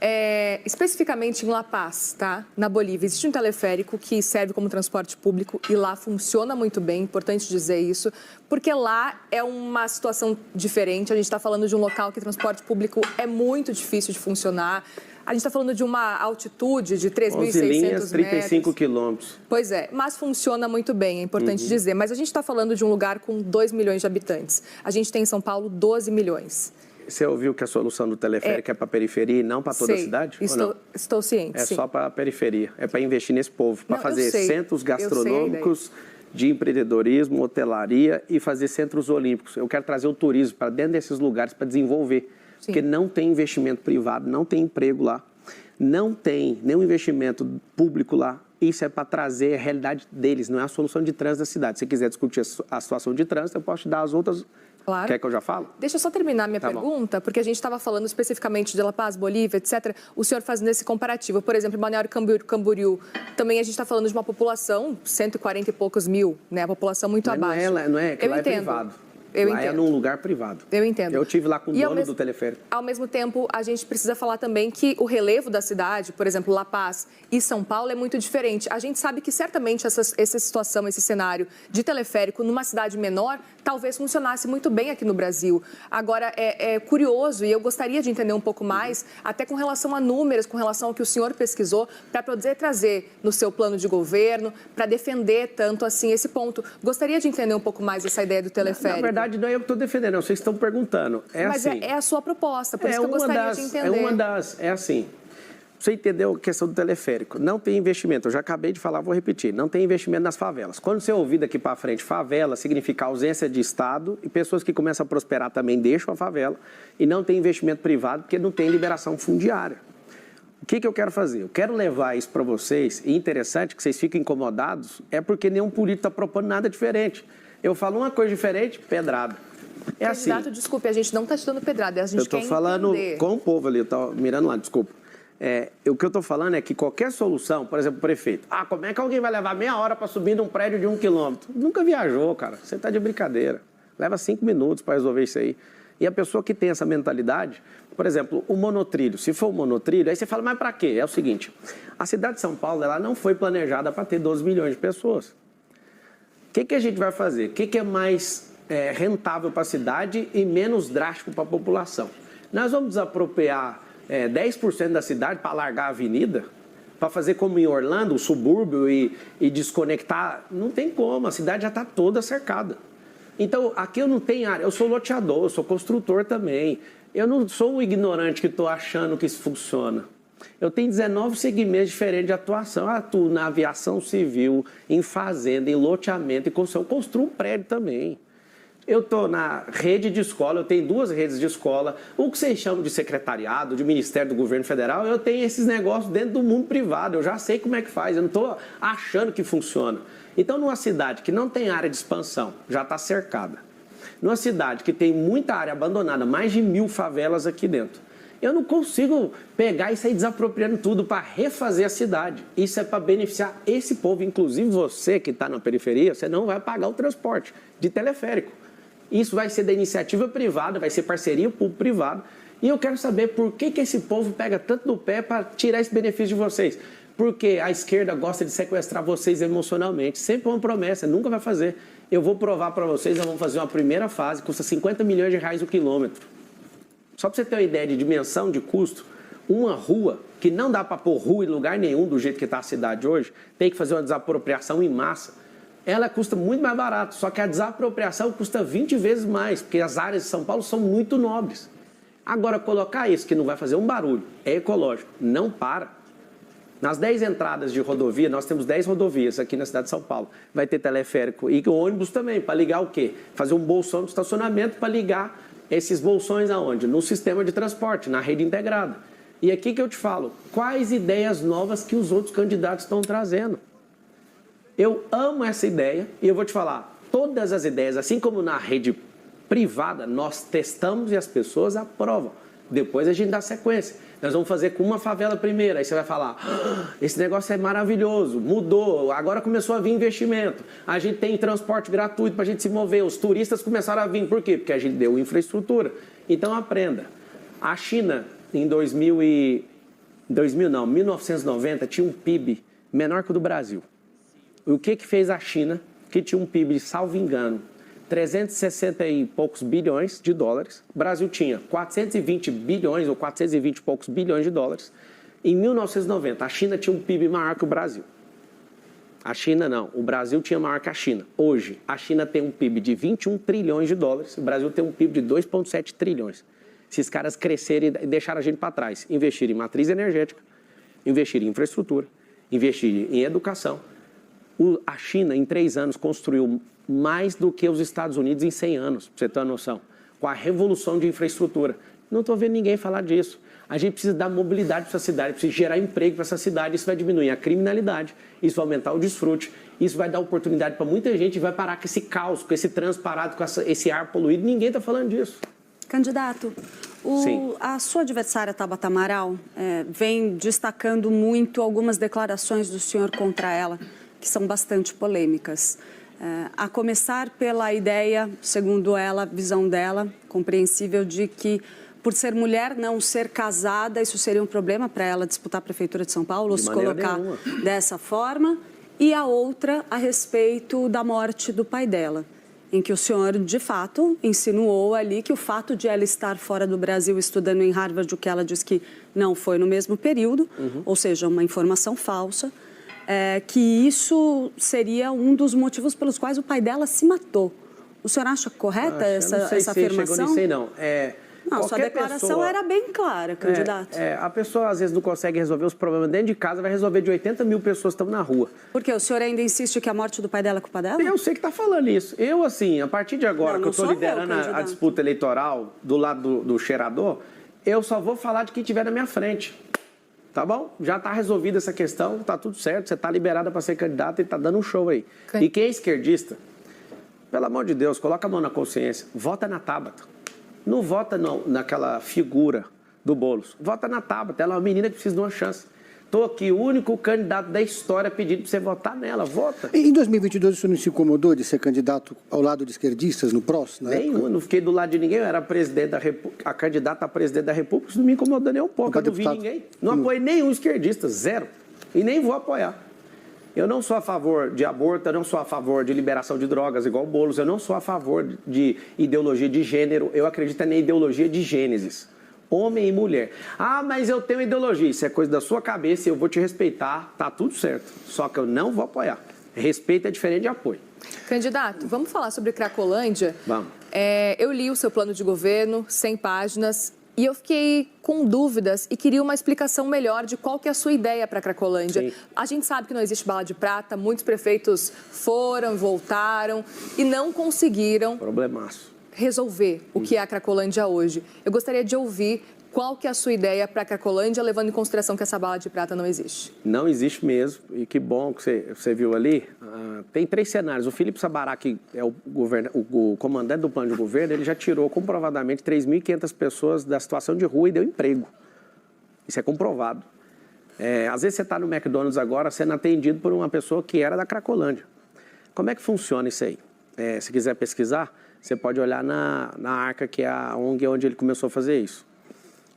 Especificamente em La Paz, tá? Na Bolívia, existe um teleférico que serve como transporte público e lá funciona muito bem, importante dizer isso, porque lá é uma situação diferente. A gente está falando de um local que transporte público é muito difícil de funcionar. A gente está falando de uma altitude de 3.600 linhas, 35 metros. quilômetros. Pois é, mas funciona muito bem, é importante dizer. Mas a gente está falando de um lugar com 2 milhões de habitantes. A gente tem em São Paulo 12 milhões. Você ouviu que a solução do teleférico é para a periferia e não para toda a cidade? Estou ciente, É sim. só para a periferia. É para investir nesse povo, para Não, fazer eu sei. centros Eu sei a gastronômicos, de empreendedorismo, hotelaria e fazer centros olímpicos. Eu quero trazer o turismo para dentro desses lugares para desenvolver. Porque não tem investimento privado, não tem emprego lá, não tem nenhum investimento público lá. Isso é para trazer a realidade deles, não é a solução de trânsito da cidade. Se você quiser discutir a situação de trânsito, eu posso te dar as outras. Claro. Quer que eu já falo? Deixa eu só terminar minha pergunta, porque a gente estava falando especificamente de La Paz, Bolívia, etc. O senhor fazendo esse comparativo. Por exemplo, em Balneário Camboriú, também a gente está falando de uma população, 140 e poucos mil, né? A população muito abaixo. Não é, que lá é privado. Lá é num lugar privado. Eu entendo. Eu estive lá com o dono do teleférico. Ao mesmo tempo, a gente precisa falar também que o relevo da cidade, por exemplo, La Paz e São Paulo, é muito diferente. A gente sabe que certamente essa situação, esse cenário de teleférico numa cidade menor, talvez funcionasse muito bem aqui no Brasil. Agora, é curioso e eu gostaria de entender um pouco mais, até com relação a números, com relação ao que o senhor pesquisou, para poder trazer no seu plano de governo, para defender tanto assim esse ponto. Gostaria de entender um pouco mais essa ideia do teleférico. Na verdade, não é eu que estou defendendo, não. Vocês estão perguntando. Mas assim, é a sua proposta, por isso que eu gostaria de entender. É assim. Você entendeu a questão do teleférico? Não tem investimento, eu já acabei de falar, vou repetir, não tem investimento nas favelas. Quando você ouvir daqui para frente, favela significa ausência de Estado e pessoas que começam a prosperar também deixam a favela e não tem investimento privado porque não tem liberação fundiária. O que eu quero fazer? Eu quero levar isso para vocês, e interessante que vocês fiquem incomodados, é porque nenhum político está propondo nada diferente. Eu falo uma coisa diferente, pedrada. É assim. Candidato, desculpe, a gente não está te dando pedrada, a gente quer entender. Eu estou falando com o povo ali, eu estou mirando lá, desculpa. O que eu estou falando é que qualquer solução, por exemplo, o prefeito, como é que alguém vai levar meia hora para subir num prédio de 1 quilômetro? Nunca viajou, cara, você está de brincadeira. Leva 5 minutos para resolver isso aí. E a pessoa que tem essa mentalidade, por exemplo, o monotrilho, se for um monotrilho, aí você fala, mas para quê? É o seguinte, a cidade de São Paulo, ela não foi planejada para ter 12 milhões de pessoas. O que a gente vai fazer? O que é mais rentável para a cidade e menos drástico para a população? Nós vamos desapropriar 10% da cidade para largar a avenida? Para fazer como em Orlando, o subúrbio e desconectar? Não tem como, a cidade já está toda cercada. Então, aqui eu não tenho área, eu sou loteador, eu sou construtor também. Eu não sou um ignorante que estou achando que isso funciona. Eu tenho 19 segmentos diferentes de atuação. Eu atuo na aviação civil, em fazenda, em loteamento e construção. Eu construo um prédio também. Eu estou na rede de escola, eu tenho 2 redes de escola. O que vocês chamam de secretariado, de Ministério do Governo Federal, eu tenho esses negócios dentro do mundo privado. Eu já sei como é que faz, eu não estou achando que funciona. Então, numa cidade que não tem área de expansão, já está cercada. Numa cidade que tem muita área abandonada, mais de 1000 favelas aqui dentro. Eu não consigo pegar e sair desapropriando tudo para refazer a cidade. Isso é para beneficiar esse povo, inclusive você que está na periferia, você não vai pagar o transporte de teleférico. Isso vai ser da iniciativa privada, vai ser parceria público-privada. E eu quero saber por que esse povo pega tanto no pé para tirar esse benefício de vocês. Porque a esquerda gosta de sequestrar vocês emocionalmente. Sempre uma promessa, nunca vai fazer. Eu vou provar para vocês, nós vamos fazer uma primeira fase, custa 50 milhões de reais o quilômetro. Só para você ter uma ideia de dimensão de custo, uma rua, que não dá para pôr rua em lugar nenhum do jeito que está a cidade hoje, tem que fazer uma desapropriação em massa. Ela custa muito mais barato, só que a desapropriação custa 20 vezes mais, porque as áreas de São Paulo são muito nobres. Agora, colocar isso, que não vai fazer um barulho, é ecológico, não para. Nas 10 entradas de rodovia, nós temos 10 rodovias aqui na cidade de São Paulo. Vai ter teleférico e ônibus também, para ligar o quê? Fazer um bolsão de estacionamento para ligar esses bolsões aonde? No sistema de transporte, na rede integrada. E aqui que eu te falo, quais ideias novas que os outros candidatos estão trazendo? Eu amo essa ideia e eu vou te falar, todas as ideias, assim como na rede privada, nós testamos e as pessoas aprovam. Depois a gente dá sequência. Nós vamos fazer com uma favela primeiro. Aí você vai falar, esse negócio é maravilhoso, mudou, agora começou a vir investimento. A gente tem transporte gratuito para a gente se mover. Os turistas começaram a vir. Por quê? Porque a gente deu infraestrutura. Então aprenda. A China, em 1990, tinha um PIB menor que o do Brasil. O que fez a China, que tinha um PIB, salvo engano, 360 e poucos bilhões de dólares. O Brasil tinha 420 bilhões ou 420 e poucos bilhões de dólares. Em 1990, a China tinha um PIB maior que o Brasil. A China não, o Brasil tinha maior que a China. Hoje, a China tem um PIB de 21 trilhões de dólares, o Brasil tem um PIB de 2,7 trilhões. Esses caras crescerem e deixaram a gente para trás. Investir em matriz energética, investir em infraestrutura, investir em educação. A China, em 3 anos, construiu mais do que os Estados Unidos em 100 anos, para você ter uma noção, com a revolução de infraestrutura. Não estou vendo ninguém falar disso. A gente precisa dar mobilidade para essa cidade, precisa gerar emprego para essa cidade. Isso vai diminuir a criminalidade, isso vai aumentar o desfrute, isso vai dar oportunidade para muita gente e vai parar com esse caos, com esse trânsito parado, com esse ar poluído. Ninguém está falando disso. Candidato, a sua adversária, Tabata Amaral, vem destacando muito algumas declarações do senhor contra ela, que são bastante polêmicas. A começar pela ideia, segundo ela, visão dela, compreensível, de que por ser mulher, não ser casada, isso seria um problema para ela disputar a Prefeitura de São Paulo, ou se colocar dessa forma. E a outra a respeito da morte do pai dela, em que o senhor, de fato, insinuou ali que o fato de ela estar fora do Brasil estudando em Harvard, o que ela diz que não foi no mesmo período, ou seja, uma informação falsa, que isso seria um dos motivos pelos quais o pai dela se matou. O senhor acha correta essa afirmação? Chegou nisso aí, não. Não, sua declaração era bem clara, candidato. A pessoa, às vezes, não consegue resolver os problemas dentro de casa, vai resolver de 80 mil pessoas que estão na rua. Por quê? O senhor ainda insiste que a morte do pai dela é culpa dela? Eu sei que está falando isso. Eu, assim, a partir de agora, que eu estou liderando a disputa eleitoral do lado do cheirador, eu só vou falar de quem estiver na minha frente. Tá bom? Já está resolvida essa questão, está tudo certo, você está liberada para ser candidata e está dando um show aí. E quem é esquerdista, pelo amor de Deus, coloca a mão na consciência, vota na Tabata. Não vota naquela figura do Boulos. Vota na Tabata. Ela é uma menina que precisa de uma chance. Estou aqui, o único candidato da história pedindo para você votar nela. Vota. Em 2022, o senhor não se incomodou de ser candidato ao lado de esquerdistas no PROS? Nenhum, não fiquei do lado de ninguém. Eu era a candidata a presidente da República. Isso não me incomodou nem um pouco. Eu não vi ninguém. Não apoiei nenhum esquerdista. Zero. E nem vou apoiar. Eu não sou a favor de aborto, eu não sou a favor de liberação de drogas igual o Boulos, eu não sou a favor de ideologia de gênero, eu acredito na ideologia de Gênesis, homem e mulher. Ah, mas eu tenho ideologia, isso é coisa da sua cabeça e eu vou te respeitar, tá tudo certo, só que eu não vou apoiar. Respeito é diferente de apoio. Candidato, vamos falar sobre Cracolândia? Vamos. Eu li o seu plano de governo, 100 páginas, e eu fiquei com dúvidas e queria uma explicação melhor de qual que é a sua ideia para a Cracolândia. Sim. A gente sabe que não existe bala de prata, muitos prefeitos foram, voltaram e não conseguiram resolver o que é a Cracolândia hoje. Eu gostaria de ouvir qual que é a sua ideia para a Cracolândia, levando em consideração que essa bala de prata não existe. Não existe mesmo, e que bom que você viu ali. Tem 3 cenários. O Felipe Sabará, que é o comandante do plano de governo, ele já tirou comprovadamente 3.500 pessoas da situação de rua e deu emprego. Isso é comprovado. Às vezes você está no McDonald's agora sendo atendido por uma pessoa que era da Cracolândia. Como é que funciona isso aí? Se quiser pesquisar, você pode olhar na Arca, que é a ONG onde ele começou a fazer isso.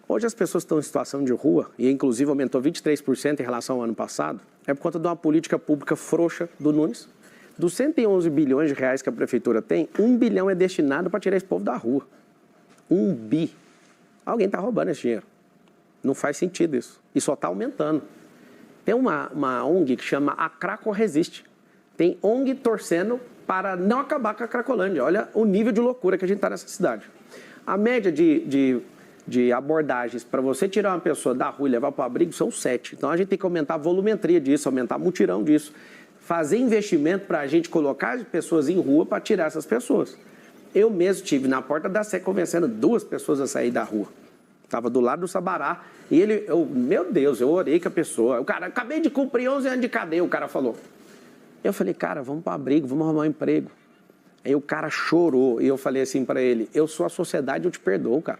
Hoje as pessoas estão em situação de rua, e inclusive aumentou 23% em relação ao ano passado, é por conta de uma política pública frouxa do Nunes. Dos 111 bilhões de reais que a prefeitura tem, 1 bilhão é destinado para tirar esse povo da rua. 1 bi. Alguém está roubando esse dinheiro. Não faz sentido isso. E só está aumentando. Tem uma ONG que chama A Craco Resiste. Tem ONG torcendo para não acabar com a Cracolândia. Olha o nível de loucura que a gente está nessa cidade. A média de abordagens para você tirar uma pessoa da rua e levar para o abrigo são 7. Então a gente tem que aumentar a volumetria disso, aumentar o mutirão disso, fazer investimento para a gente colocar as pessoas em rua para tirar essas pessoas. Eu mesmo estive na porta da Sé convencendo 2 pessoas a sair da rua. Estava do lado do Sabará e meu Deus, eu orei com a pessoa. O cara, acabei de cumprir 11 anos de cadeia, o cara falou. Eu falei, cara, vamos para o abrigo, vamos arrumar um emprego. Aí o cara chorou e eu falei assim para ele, eu sou a sociedade, eu te perdoo, cara.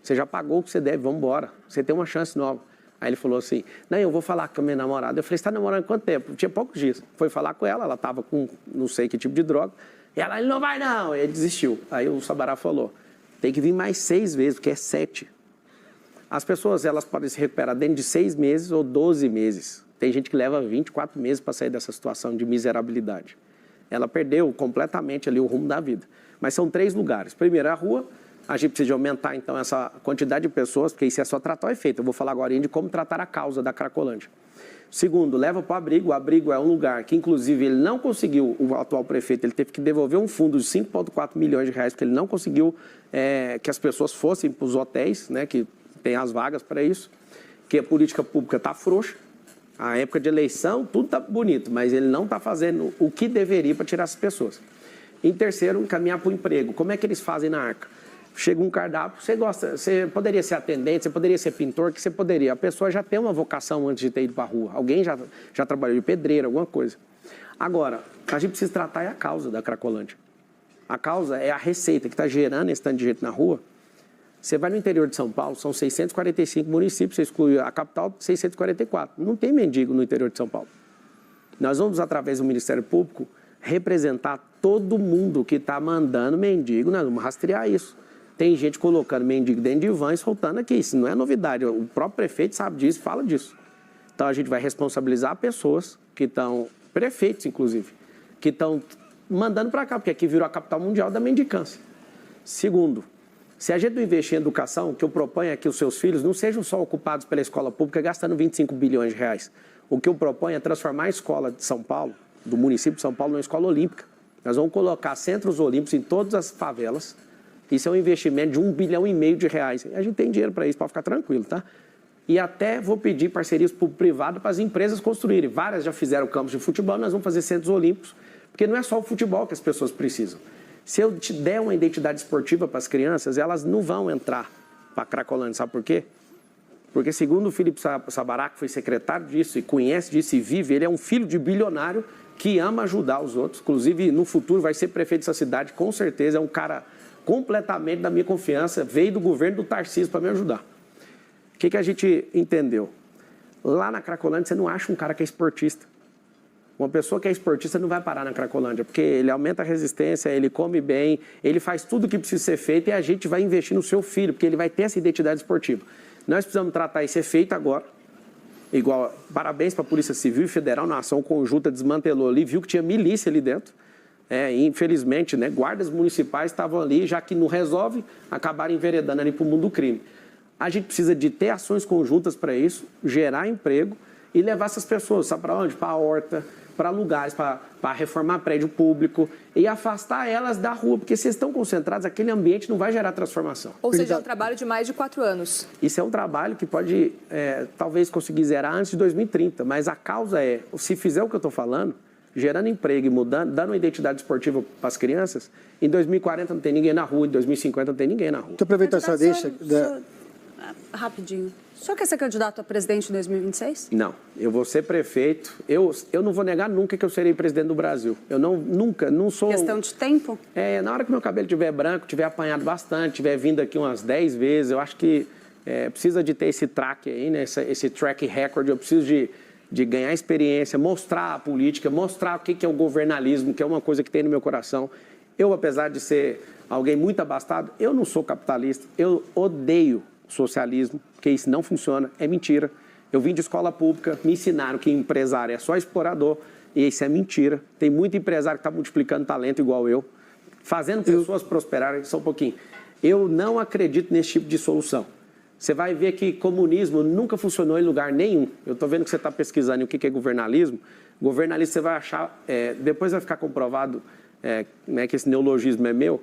Você já pagou o que você deve, vamos embora. Você tem uma chance nova. Aí ele falou assim, não, eu vou falar com a minha namorada. Eu falei, você está namorando há quanto tempo? Tinha poucos dias. Foi falar com ela estava com não sei que tipo de droga. E ela, ele não vai não. E ele desistiu. Aí o Sabará falou, tem que vir mais 6 vezes, porque é 7. As pessoas, elas podem se recuperar dentro de 6 meses ou 12 meses. Tem gente que leva 24 meses para sair dessa situação de miserabilidade. Ela perdeu completamente ali o rumo da vida. Mas são 3 lugares. Primeiro, a rua. A gente precisa aumentar, então, essa quantidade de pessoas, porque isso é só tratar o efeito. Eu vou falar agora de como tratar a causa da Cracolândia. Segundo, leva para o abrigo. O abrigo é um lugar que, inclusive, ele não conseguiu, o atual prefeito, ele teve que devolver um fundo de 5,4 milhões de reais, porque ele não conseguiu que as pessoas fossem para os hotéis, né, que tem as vagas para isso, que a política pública está frouxa. A época de eleição, tudo está bonito, mas ele não está fazendo o que deveria para tirar essas pessoas. Em terceiro, encaminhar para o emprego. Como é que eles fazem na Arca? chega um cardápio, você poderia ser atendente, você poderia ser pintor, que você poderia. A pessoa já tem uma vocação antes de ter ido para a rua. Alguém já trabalhou de pedreiro, alguma coisa. Agora, a gente precisa tratar a causa da Cracolândia. A causa é a receita que está gerando esse tanto de gente na rua. Você vai no interior de São Paulo, são 645 municípios, você exclui a capital, 644. Não tem mendigo no interior de São Paulo. Nós vamos, através do Ministério Público, representar todo mundo que está mandando mendigo, nós vamos rastrear isso. Tem gente colocando mendigo dentro de van e soltando aqui. Isso não é novidade. O próprio prefeito sabe disso e fala disso. Então, a gente vai responsabilizar pessoas que estão, prefeitos inclusive, que estão mandando para cá, porque aqui virou a capital mundial da mendicância. Segundo, se a gente não investir em educação, o que eu proponho é que os seus filhos não sejam só ocupados pela escola pública gastando 25 bilhões de reais. O que eu proponho é transformar a escola de São Paulo, do município de São Paulo, numa escola olímpica. Nós vamos colocar centros olímpicos em todas as favelas. Isso é um investimento de 1,5 bilhão de reais. A gente tem dinheiro para isso, pode ficar tranquilo, tá? E até vou pedir parcerias público-privado para as empresas construírem. Várias já fizeram campos de futebol, nós vamos fazer centros olímpicos, porque não é só o futebol que as pessoas precisam. Se eu te der uma identidade esportiva para as crianças, elas não vão entrar para a Cracolândia. Sabe por quê? Porque, segundo o Felipe Sabará, que foi secretário disso e conhece disso e vive, ele é um filho de bilionário que ama ajudar os outros. Inclusive, no futuro, vai ser prefeito dessa cidade, com certeza. É um cara completamente da minha confiança. Veio do governo do Tarcísio para me ajudar. O que a gente entendeu? Lá na Cracolândia, você não acha um cara que é esportista. Uma pessoa que é esportista não vai parar na Cracolândia, porque ele aumenta a resistência, ele come bem, ele faz tudo o que precisa ser feito e a gente vai investir no seu filho, porque ele vai ter essa identidade esportiva. Nós precisamos tratar esse efeito agora. Igual, parabéns para a Polícia Civil e Federal, na ação conjunta, desmantelou ali, viu que tinha milícia ali dentro. E, infelizmente, né, guardas municipais estavam ali, já que não resolve, acabaram enveredando ali para o mundo do crime. A gente precisa de ter ações conjuntas para isso, gerar emprego e levar essas pessoas, sabe para onde? Para a horta, para lugares, para reformar prédio público e afastar elas da rua, porque se estão concentrados, aquele ambiente não vai gerar transformação. Ou seja, é um trabalho de mais de 4 anos. Isso é um trabalho que pode, talvez, conseguir zerar antes de 2030, mas a causa é, se fizer o que eu estou falando, gerando emprego e mudando, dando uma identidade esportiva para as crianças, em 2040 não tem ninguém na rua, em 2050 não tem ninguém na rua. Então, aproveitar essa deixa... Rapidinho. O senhor quer ser candidato a presidente em 2026? Não, eu vou ser prefeito. Eu não vou negar nunca que eu serei presidente do Brasil. Eu não sou... Questão de tempo? Na hora que meu cabelo estiver branco, tiver apanhado bastante, tiver vindo aqui umas 10 vezes, eu acho que precisa de ter esse track aí, né? Esse track record. Eu preciso de ganhar experiência, mostrar a política, mostrar o que é o governalismo, que é uma coisa que tem no meu coração. Eu, apesar de ser alguém muito abastado, eu não sou capitalista. Eu odeio socialismo, porque isso não funciona, é mentira. Eu vim de escola pública, me ensinaram que empresário é só explorador, e isso é mentira. Tem muito empresário que está multiplicando talento igual eu, fazendo pessoas prosperarem, só um pouquinho. Eu não acredito nesse tipo de solução. Você vai ver que comunismo nunca funcionou em lugar nenhum. Eu estou vendo que você está pesquisando o que é governalismo. Governalismo você vai achar, depois vai ficar comprovado que esse neologismo é meu.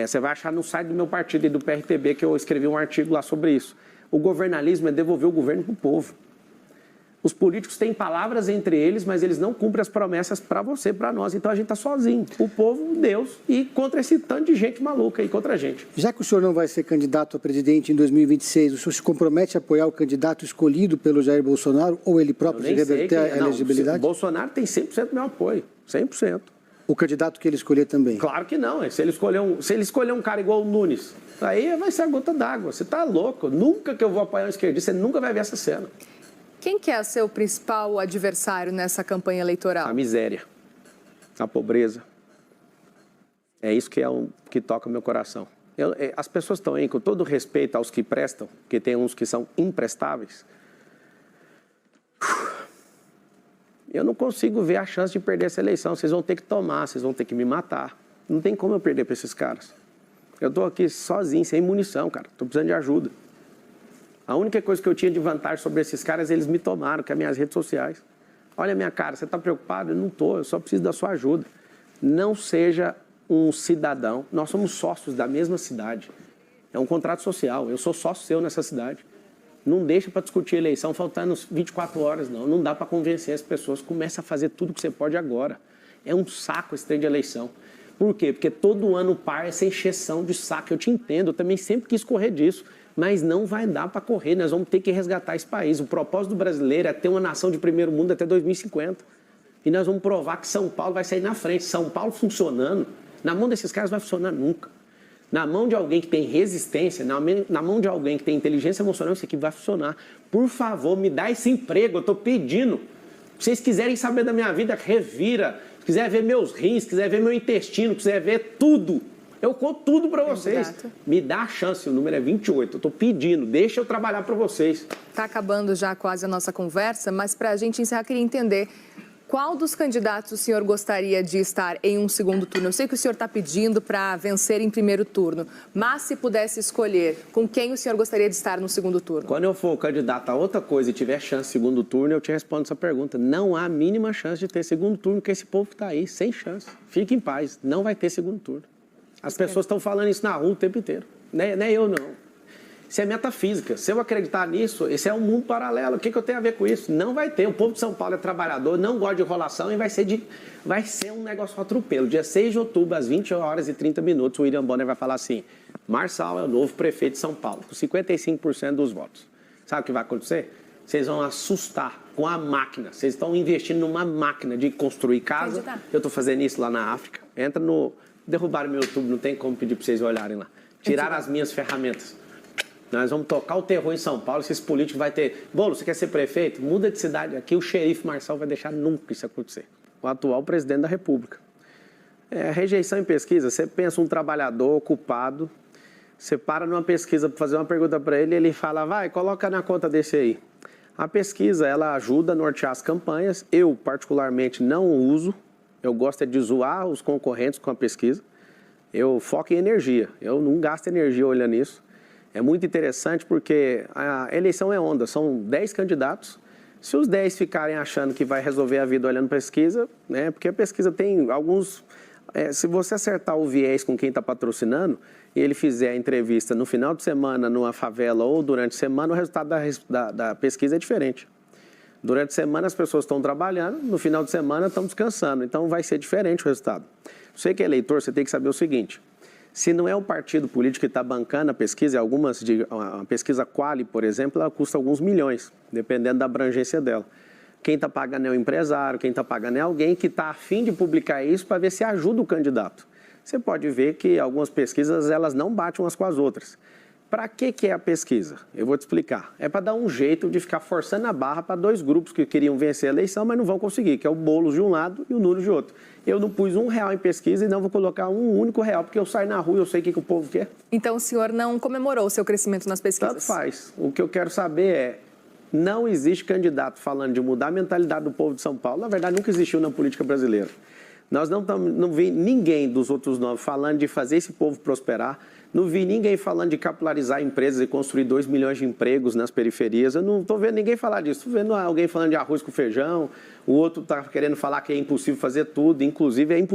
Você vai achar no site do meu partido e do PRTB que eu escrevi um artigo lá sobre isso. O governalismo é devolver o governo para o povo. Os políticos têm palavras entre eles, mas eles não cumprem as promessas para você, para nós. Então a gente está sozinho. O povo, Deus, e contra esse tanto de gente maluca aí contra a gente. Já que o senhor não vai ser candidato a presidente em 2026, o senhor se compromete a apoiar o candidato escolhido pelo Jair Bolsonaro ou ele próprio de reverter a elegibilidade? Bolsonaro tem 100% do meu apoio. 100%. O candidato que ele escolher também? Claro que não. Se ele escolher um cara igual o Nunes, aí vai ser a gota d'água. Você está louco. Nunca que eu vou apoiar um esquerdista, você nunca vai ver essa cena. Quem que é seu principal adversário nessa campanha eleitoral? A miséria, a pobreza. É isso que toca o meu coração. As pessoas estão aí, com todo respeito aos que prestam, porque tem uns que são imprestáveis. Eu não consigo ver a chance de perder essa eleição. Vocês vão ter que tomar, vocês vão ter que me matar. Não tem como eu perder para esses caras. Eu estou aqui sozinho, sem munição, cara. Estou precisando de ajuda. A única coisa que eu tinha de vantagem sobre esses caras, eles me tomaram, que é minhas redes sociais. Olha a minha cara, você está preocupado? Eu não estou, eu só preciso da sua ajuda. Não seja um cidadão. Nós somos sócios da mesma cidade. É um contrato social. Eu sou sócio seu nessa cidade. Não deixa para discutir eleição faltando 24 horas, não. Não dá para convencer as pessoas. Comece a fazer tudo que você pode agora. É um saco esse trem de eleição. Por quê? Porque todo ano par essa encheção de saco. Eu te entendo, eu também sempre quis correr disso. Mas não vai dar para correr, nós vamos ter que resgatar esse país. O propósito do brasileiro é ter uma nação de primeiro mundo até 2050. E nós vamos provar que São Paulo vai sair na frente. São Paulo funcionando, na mão desses caras não vai funcionar nunca. Na mão de alguém que tem resistência, na mão de alguém que tem inteligência emocional, isso aqui vai funcionar. Por favor, me dá esse emprego, eu estou pedindo. Se vocês quiserem saber da minha vida, revira. Se quiser ver meus rins, se quiser ver meu intestino, se quiser ver tudo. Eu conto tudo para vocês. Me dá a chance, o número é 28. Eu estou pedindo, deixa eu trabalhar para vocês. Está acabando já quase a nossa conversa, mas para a gente encerrar, queria entender qual dos candidatos o senhor gostaria de estar em um segundo turno. Eu sei que o senhor está pedindo para vencer em primeiro turno, mas se pudesse escolher, com quem o senhor gostaria de estar no segundo turno? Quando eu for candidato a outra coisa e tiver chance de segundo turno, eu te respondo essa pergunta. Não há a mínima chance de ter segundo turno, porque esse povo que está aí, sem chance. Fique em paz, não vai ter segundo turno. As pessoas estão falando isso na rua o tempo inteiro. Não é eu, não. Isso é metafísica. Se eu acreditar nisso, esse é um mundo paralelo. O que eu tenho a ver com isso? Não vai ter. O povo de São Paulo é trabalhador, não gosta de enrolação e vai ser um negócio atropelo. Dia 6 de outubro, às 20 horas e 30 minutos, o William Bonner vai falar assim: Marçal é o novo prefeito de São Paulo, com 55% dos votos. Sabe o que vai acontecer? Vocês vão assustar com a máquina. Vocês estão investindo numa máquina de construir casa. Eu estou fazendo isso lá na África. Entra no... Derrubaram meu YouTube, não tem como pedir para vocês olharem lá. Tiraram as minhas ferramentas. Nós vamos tocar o terror em São Paulo, esses políticos vai ter... Bolo, você quer ser prefeito? Muda de cidade aqui, o xerife Marçal vai deixar nunca isso acontecer. O atual presidente da República. Rejeição em pesquisa, você pensa um trabalhador ocupado, você para numa pesquisa para fazer uma pergunta para ele, ele fala, vai, coloca na conta desse aí. A pesquisa, ela ajuda a nortear as campanhas, eu particularmente não uso. Eu gosto de zoar os concorrentes com a pesquisa. Eu foco em energia. Eu não gasto energia olhando isso. É muito interessante porque a eleição é onda. São 10 candidatos. Se os 10 ficarem achando que vai resolver a vida olhando pesquisa, né? Porque a pesquisa tem alguns... se você acertar o viés com quem está patrocinando e ele fizer a entrevista no final de semana numa favela ou durante a semana, o resultado da pesquisa é diferente. Durante a semana as pessoas estão trabalhando, no final de semana estão descansando, então vai ser diferente o resultado. Você que é eleitor, você tem que saber o seguinte, se não é o partido político que está bancando a pesquisa, a pesquisa Quali, por exemplo, ela custa alguns milhões, dependendo da abrangência dela. Quem está pagando é o empresário, quem está pagando é alguém que está a fim de publicar isso para ver se ajuda o candidato. Você pode ver que algumas pesquisas elas não batem umas com as outras. Para que é a pesquisa? Eu vou te explicar. É para dar um jeito de ficar forçando a barra para dois grupos que queriam vencer a eleição, mas não vão conseguir, que é o Boulos de um lado e o Nunes de outro. Eu não pus R$1 em pesquisa e não vou colocar um único real, porque eu saio na rua e eu sei o que o povo quer. Então o senhor não comemorou o seu crescimento nas pesquisas? Tanto faz. O que eu quero saber é, não existe candidato falando de mudar a mentalidade do povo de São Paulo. Na verdade, nunca existiu na política brasileira. Nós não vi ninguém dos outros 9 falando de fazer esse povo prosperar. Não vi ninguém falando de capilarizar empresas e construir 2 milhões de empregos nas periferias. Eu não estou vendo ninguém falar disso. Estou vendo alguém falando de arroz com feijão. O outro está querendo falar que é impossível fazer tudo. Inclusive, é impossível.